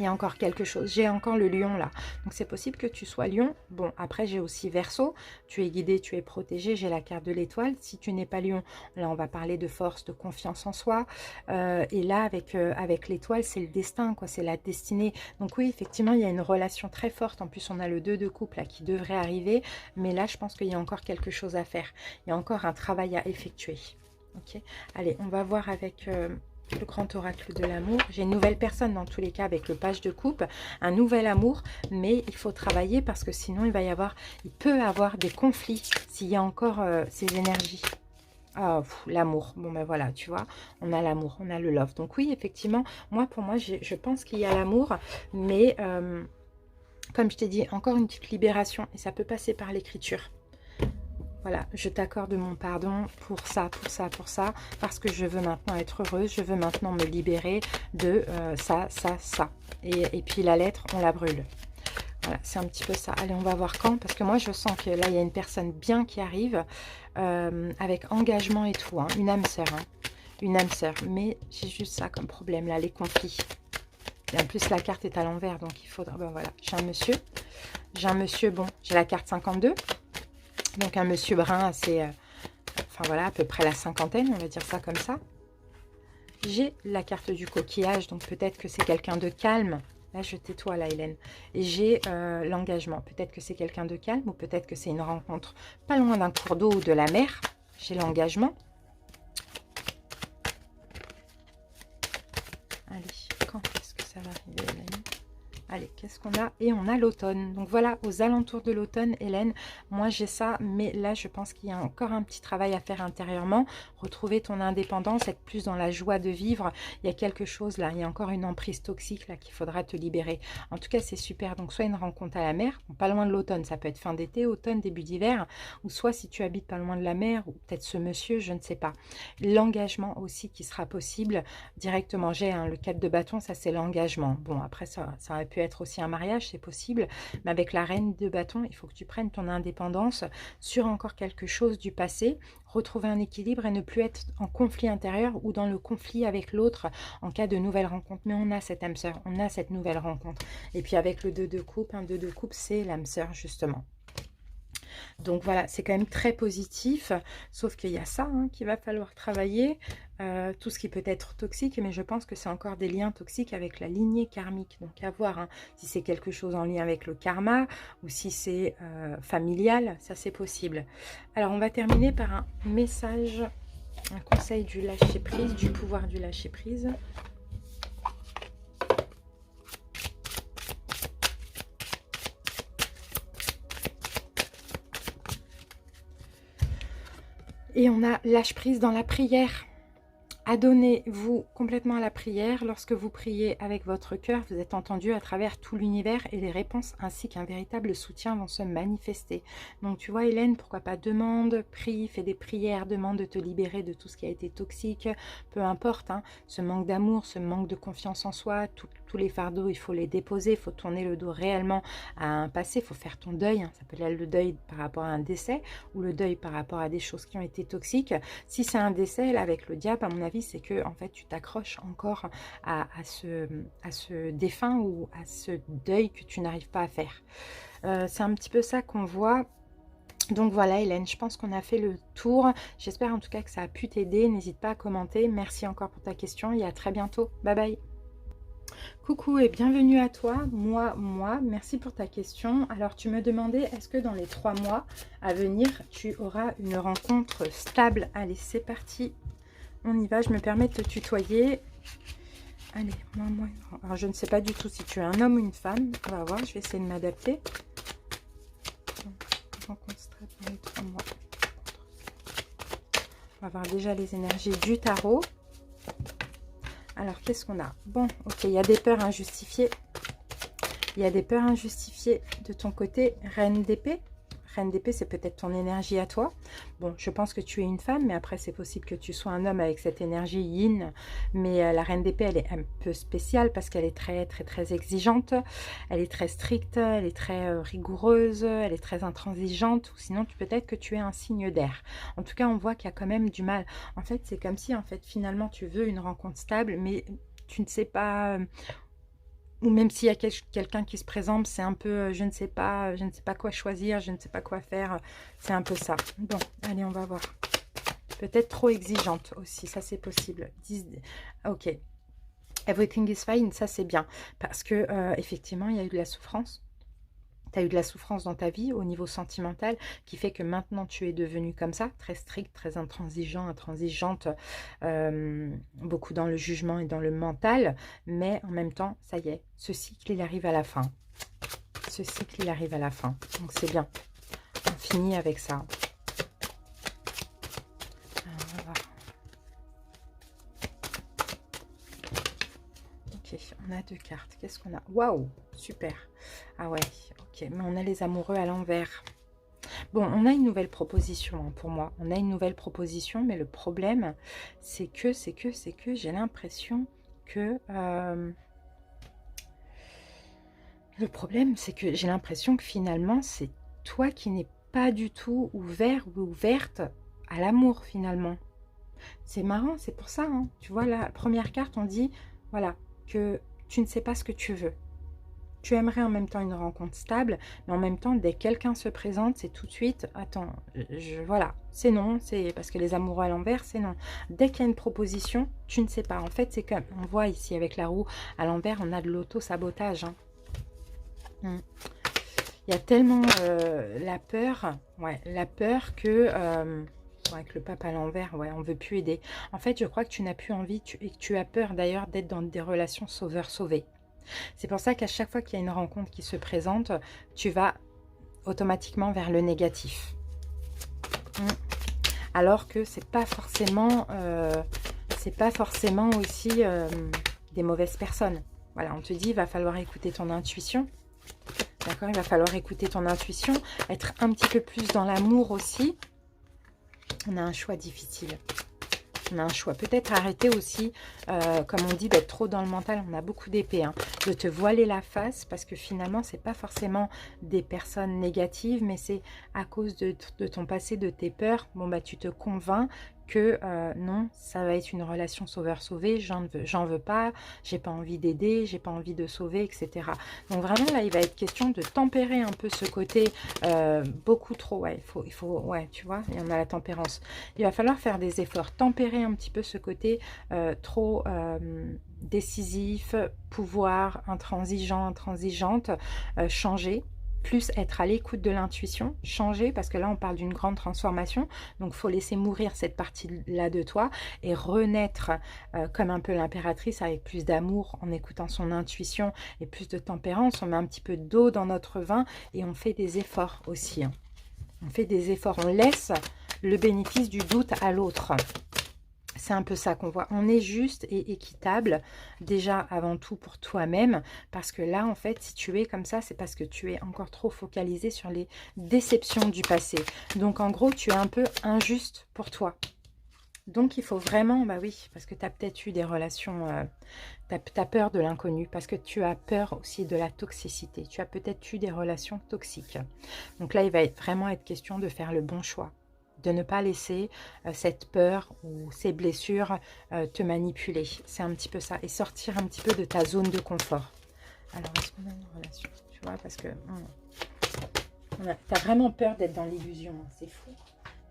Il y a encore quelque chose. J'ai encore le lion là. Donc c'est possible que tu sois lion. Bon, après j'ai aussi Verseau. Tu es guidé, tu es protégé. J'ai la carte de l'étoile. Si tu n'es pas lion, là on va parler de force, de confiance en soi. Et là avec l'étoile, c'est le destin, quoi. C'est la destinée. Donc oui, effectivement, il y a une relation très forte. En plus, on a le 2 de coupe là qui devrait arriver. Mais là, je pense qu'il y a encore quelque chose à faire. Il y a encore un travail à effectuer. Ok. Allez, on va voir avec... le grand oracle de l'amour. J'ai une nouvelle personne dans tous les cas avec le page de coupe, un nouvel amour, mais il faut travailler parce que sinon il peut y avoir des conflits s'il y a encore ces énergies. Ah, l'amour. Bon ben voilà, tu vois, on a l'amour, on a le love. Donc oui, effectivement, pour moi, je pense qu'il y a l'amour, mais comme je t'ai dit, encore une petite libération et ça peut passer par l'écriture. Voilà, je t'accorde mon pardon pour ça, parce que je veux maintenant être heureuse, je veux maintenant me libérer de ça. Et puis la lettre, on la brûle. Voilà, c'est un petit peu ça. Allez, on va voir quand, parce que moi, je sens que là, il y a une personne bien qui arrive, avec engagement et tout, hein, une âme sœur, hein, une âme sœur. Mais j'ai juste ça comme problème, là, les conflits. Et en plus, la carte est à l'envers, donc il faudra... Ben voilà, j'ai un monsieur, bon, j'ai la carte 52. Donc un monsieur brun assez, enfin voilà, à peu près la cinquantaine, on va dire ça comme ça. J'ai la carte du coquillage, donc peut-être que c'est quelqu'un de calme. Là, je tais-toi là, Hélène. Et j'ai l'engagement. Peut-être que c'est quelqu'un de calme ou peut-être que c'est une rencontre pas loin d'un cours d'eau ou de la mer. J'ai l'engagement. Allez, quand est-ce que ça va arriver, Hélène ? Allez, qu'est-ce qu'on a? Et on a l'automne. Donc voilà, aux alentours de l'automne, Hélène, moi j'ai ça, mais là je pense qu'il y a encore un petit travail à faire intérieurement. Retrouver ton indépendance, être plus dans la joie de vivre. Il y a quelque chose là, il y a encore une emprise toxique là qu'il faudra te libérer. En tout cas, c'est super. Donc soit une rencontre à la mer, pas loin de l'automne, ça peut être fin d'été, automne, début d'hiver, ou soit si tu habites pas loin de la mer, ou peut-être ce monsieur, je ne sais pas. L'engagement aussi qui sera possible directement. J'ai le 4 de bâton, ça c'est l'engagement. Bon, après ça aurait pu être aussi un mariage, c'est possible, mais avec la reine de bâton, il faut que tu prennes ton indépendance sur encore quelque chose du passé, retrouver un équilibre et ne plus être en conflit intérieur ou dans le conflit avec l'autre en cas de nouvelle rencontre. Mais on a cette âme sœur, on a cette nouvelle rencontre. Et puis avec le 2 de coupe, un 2 de coupe, c'est l'âme sœur justement. Donc voilà, c'est quand même très positif, sauf qu'il y a ça qu'il va falloir travailler, tout ce qui peut être toxique, mais je pense que c'est encore des liens toxiques avec la lignée karmique. Donc à voir si c'est quelque chose en lien avec le karma ou si c'est familial, ça c'est possible. Alors on va terminer par un message, un conseil du lâcher-prise, du pouvoir du lâcher-prise. Et on a lâche prise dans la prière. Adonnez-vous complètement à la prière. Lorsque vous priez avec votre cœur, vous êtes entendu à travers tout l'univers et les réponses ainsi qu'un véritable soutien vont se manifester. Donc tu vois Hélène, pourquoi pas demande, prie, fais des prières, demande de te libérer de tout ce qui a été toxique, peu importe, ce manque d'amour, ce manque de confiance en soi, tous les fardeaux, il faut les déposer, il faut tourner le dos réellement à un passé, il faut faire ton deuil, ça peut être le deuil par rapport à un décès ou le deuil par rapport à des choses qui ont été toxiques. Si c'est un décès, là avec le diable, à mon avis, c'est que en fait tu t'accroches encore à ce défunt ou à ce deuil que tu n'arrives pas à faire. C'est un petit peu ça qu'on voit. Donc voilà Hélène, je pense qu'on a fait le tour. J'espère en tout cas que ça a pu t'aider. N'hésite pas à commenter. Merci encore pour ta question et à très bientôt. Bye bye. Coucou et bienvenue à toi, moi, merci pour ta question. Alors tu me demandais, est-ce que dans les 3 mois à venir, tu auras une rencontre stable? Allez, c'est parti, on y va, je me permets de te tutoyer. Allez, moi. Alors je ne sais pas du tout si tu es un homme ou une femme, on va voir, je vais essayer de m'adapter. Rencontre stable dans les 3 mois. On va voir déjà les énergies du tarot. Alors, qu'est-ce qu'on a? Bon, ok, il y a des peurs injustifiées. Il y a des peurs injustifiées de ton côté, reine d'épée. Reine d'épée, c'est peut-être ton énergie à toi. Bon, je pense que tu es une femme, mais après, c'est possible que tu sois un homme avec cette énergie yin. Mais la reine d'épée, elle est un peu spéciale parce qu'elle est très exigeante. Elle est très stricte, elle est très rigoureuse, elle est très intransigeante. Ou sinon, peut-être que tu es un signe d'air. En tout cas, on voit qu'il y a quand même du mal. En fait, c'est comme si, finalement, tu veux une rencontre stable, mais tu ne sais pas... ou même s'il y a quelqu'un qui se présente, c'est un peu je ne sais pas quoi choisir, je ne sais pas quoi faire. C'est un peu ça. Bon, allez, on va voir. Peut-être trop exigeante aussi, ça c'est possible. Ok, everything is fine, ça c'est bien. Parce que effectivement, il y a eu de la souffrance. Tu as eu de la souffrance dans ta vie au niveau sentimental qui fait que maintenant tu es devenue comme ça, très stricte, très intransigeante, beaucoup dans le jugement et dans le mental. Mais en même temps, ça y est, ce cycle, il arrive à la fin. Ce cycle, il arrive à la fin. Donc c'est bien. On finit avec ça. Alors, on va voir. Ok, on a 2 cartes. Qu'est-ce qu'on a? Waouh, super. Ah ouais, ok. Mais on a les amoureux à l'envers. Bon, on a une nouvelle proposition hein, pour moi. On a une nouvelle proposition, mais le problème, c'est que j'ai l'impression que... le problème, c'est que j'ai l'impression que finalement, c'est toi qui n'es pas du tout ouvert ou ouverte à l'amour finalement. C'est marrant, c'est pour ça. Hein. Tu vois, la première carte, on dit, voilà, que tu ne sais pas ce que tu veux. Tu aimerais en même temps une rencontre stable, mais en même temps, dès que quelqu'un se présente, c'est tout de suite, attends, voilà, c'est non, c'est parce que les amoureux à l'envers, c'est non. Dès qu'il y a une proposition, tu ne sais pas. En fait, c'est comme, on voit ici avec la roue à l'envers, on a de l'auto-sabotage. Hein. Il y a tellement la peur, ouais, la peur que... avec le pape à l'envers, ouais, on veut plus aider. En fait, je crois que tu n'as plus envie et que tu as peur d'ailleurs d'être dans des relations sauveur-sauvé. C'est pour ça qu'à chaque fois qu'il y a une rencontre qui se présente, tu vas automatiquement vers le négatif. Alors que c'est pas forcément aussi des mauvaises personnes. Voilà, on te dit, il va falloir écouter ton intuition. D'accord, il va falloir écouter ton intuition, être un petit peu plus dans l'amour aussi. On a un choix difficile. On a un choix. Peut-être arrêter aussi, comme on dit, d'être trop dans le mental. On a beaucoup d'épées, hein, de te voiler la face parce que finalement, c'est pas forcément des personnes négatives, mais c'est à cause de ton passé, de tes peurs. Bon, bah, tu te convaincs que non, ça va être une relation sauveur-sauvé, j'en veux pas, j'ai pas envie d'aider, j'ai pas envie de sauver, etc. Donc vraiment là, il va être question de tempérer un peu ce côté beaucoup trop, ouais, il faut, ouais, tu vois, il y en a la tempérance. Il va falloir faire des efforts, tempérer un petit peu ce côté trop décisif, pouvoir, intransigeant, intransigeante, changer. Plus être à l'écoute de l'intuition, changer, parce que là on parle d'une grande transformation, donc il faut laisser mourir cette partie-là de toi et renaître comme un peu l'impératrice avec plus d'amour en écoutant son intuition et plus de tempérance. On met un petit peu d'eau dans notre vin et on fait des efforts aussi. Hein. On fait des efforts, on laisse le bénéfice du doute à l'autre. C'est un peu ça qu'on voit. On est juste et équitable, déjà avant tout pour toi-même, parce que là, en fait, si tu es comme ça, c'est parce que tu es encore trop focalisé sur les déceptions du passé. Donc, en gros, tu es un peu injuste pour toi. Donc, il faut vraiment, bah oui, parce que tu as peut-être eu des relations, tu as peur de l'inconnu, parce que tu as peur aussi de la toxicité. Tu as peut-être eu des relations toxiques. Donc là, il va vraiment être question de faire le bon choix, de ne pas laisser cette peur ou ces blessures te manipuler. C'est un petit peu ça. Et sortir un petit peu de ta zone de confort. Alors, est-ce qu'on a une relation? Tu vois, parce que tu as vraiment peur d'être dans l'illusion. Hein, c'est fou.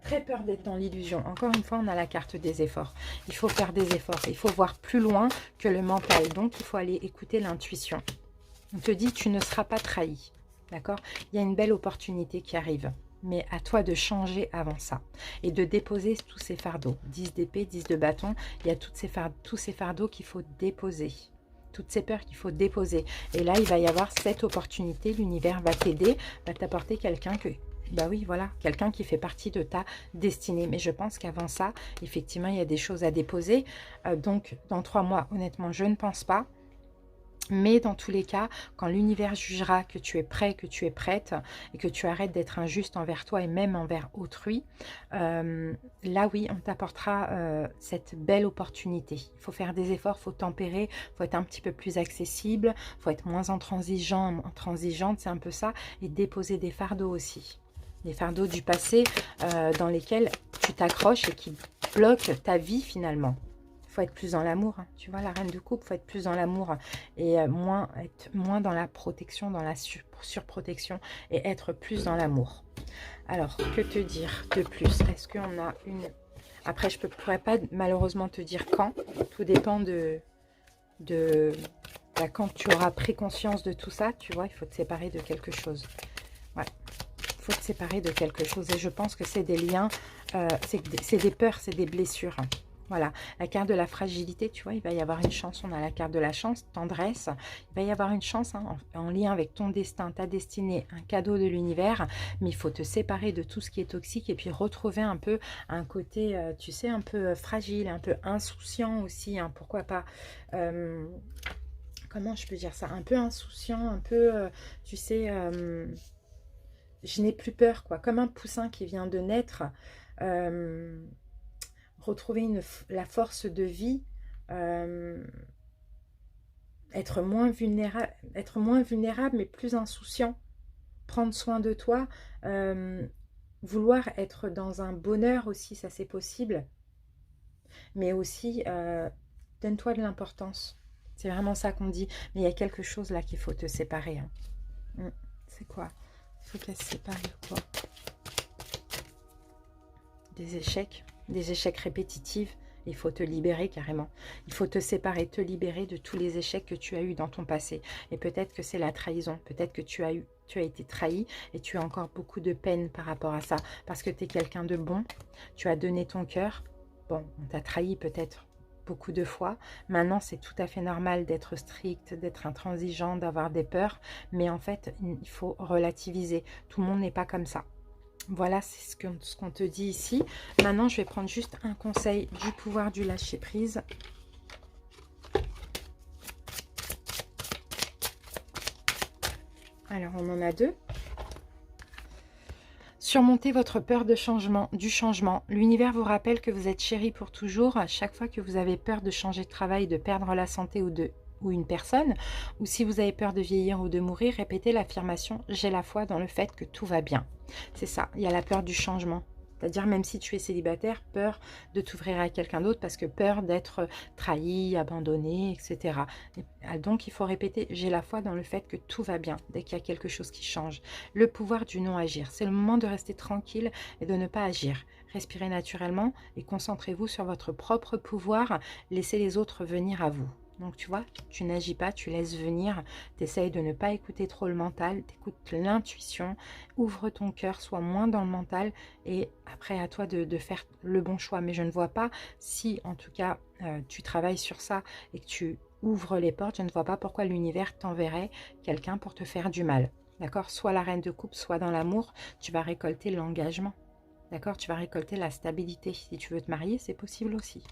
Très peur d'être dans l'illusion. Encore une fois, on a la carte des efforts. Il faut faire des efforts. Il faut voir plus loin que le mental. Donc, il faut aller écouter l'intuition. On te dit, tu ne seras pas trahi. D'accord? Il y a une belle opportunité qui arrive. Mais à toi de changer avant ça. Et de déposer tous ces fardeaux. 10 d'épée, 10 de bâton. Il y a tous ces fardeaux qu'il faut déposer. Toutes ces peurs qu'il faut déposer. Et là, il va y avoir cette opportunité. L'univers va t'aider, va t'apporter quelqu'un que... Bah oui, voilà, quelqu'un qui fait partie de ta destinée. Mais je pense qu'avant ça, effectivement, il y a des choses à déposer. Donc, dans 3 mois, honnêtement, je ne pense pas. Mais dans tous les cas, quand l'univers jugera que tu es prêt, que tu es prête, et que tu arrêtes d'être injuste envers toi et même envers autrui, là oui, on t'apportera cette belle opportunité. Il faut faire des efforts, il faut tempérer, il faut être un petit peu plus accessible, il faut être moins intransigeante, c'est un peu ça, et déposer des fardeaux aussi. Des fardeaux du passé dans lesquels tu t'accroches et qui bloquent ta vie finalement. Il faut être plus dans l'amour. Hein. Tu vois, la reine de coupe, il faut être plus dans l'amour et être moins dans la protection, dans la surprotection et être plus dans l'amour. Alors, que te dire de plus? Est-ce qu'on a une... Après, je ne pourrais pas malheureusement te dire quand. Tout dépend quand tu auras pris conscience de tout ça. Tu vois, il faut te séparer de quelque chose. Ouais. Il faut te séparer de quelque chose. Et je pense que c'est des liens, c'est des peurs, c'est des blessures. Voilà, la carte de la fragilité, tu vois, il va y avoir une chance. On a la carte de la chance, tendresse. Il va y avoir une chance hein, en lien avec ton destin, ta destinée, un cadeau de l'univers. Mais il faut te séparer de tout ce qui est toxique et puis retrouver un peu un côté, tu sais, un peu fragile, un peu insouciant aussi. Hein, pourquoi pas comment je peux dire ça? Un peu insouciant, un peu, tu sais... je n'ai plus peur, quoi. Comme un poussin qui vient de naître, retrouver la force de vie, être moins vulnérable, mais plus insouciant, prendre soin de toi, vouloir être dans un bonheur aussi, ça c'est possible, mais aussi donne-toi de l'importance. C'est vraiment ça qu'on dit, mais il y a quelque chose là qu'il faut te séparer. Hein. C'est quoi? Il faut qu'elle se sépare de quoi? Des échecs répétitifs. Il faut te libérer carrément. Il faut te séparer, te libérer de tous les échecs que tu as eus dans ton passé. Et peut-être que c'est la trahison. Peut-être que tu as été trahi et tu as encore beaucoup de peine par rapport à ça. Parce que tu es quelqu'un de bon. Tu as donné ton cœur. Bon, on t'a trahi peut-être beaucoup de fois. Maintenant, c'est tout à fait normal d'être strict, d'être intransigeant, d'avoir des peurs. Mais en fait, il faut relativiser. Tout le monde n'est pas comme ça. Voilà, c'est ce qu'on te dit ici. Maintenant, je vais prendre juste un conseil du pouvoir du lâcher-prise. Alors, on en a deux. Surmontez votre peur du changement. L'univers vous rappelle que vous êtes chéri pour toujours. À chaque fois que vous avez peur de changer de travail, de perdre la santé ou une personne, ou si vous avez peur de vieillir ou de mourir, répétez l'affirmation « J'ai la foi dans le fait que tout va bien ». C'est ça, il y a la peur du changement. C'est-à-dire même si tu es célibataire, peur de t'ouvrir à quelqu'un d'autre parce que peur d'être trahi, abandonné, etc. Donc il faut répéter « J'ai la foi dans le fait que tout va bien » dès qu'il y a quelque chose qui change. Le pouvoir du non-agir, c'est le moment de rester tranquille et de ne pas agir. Respirez naturellement et concentrez-vous sur votre propre pouvoir. Laissez les autres venir à vous. Donc, tu vois, tu n'agis pas, tu laisses venir, tu essayes de ne pas écouter trop le mental, tu écoutes l'intuition, ouvre ton cœur, sois moins dans le mental et après à toi de faire le bon choix. Mais je ne vois pas si, en tout cas, tu travailles sur ça et que tu ouvres les portes, je ne vois pas pourquoi l'univers t'enverrait quelqu'un pour te faire du mal. D'accord? Soit la reine de coupe, soit dans l'amour, tu vas récolter l'engagement. D'accord? Tu vas récolter la stabilité. Si tu veux te marier, c'est possible aussi.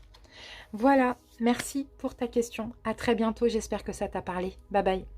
Voilà, merci pour ta question. À très bientôt, j'espère que ça t'a parlé. Bye bye.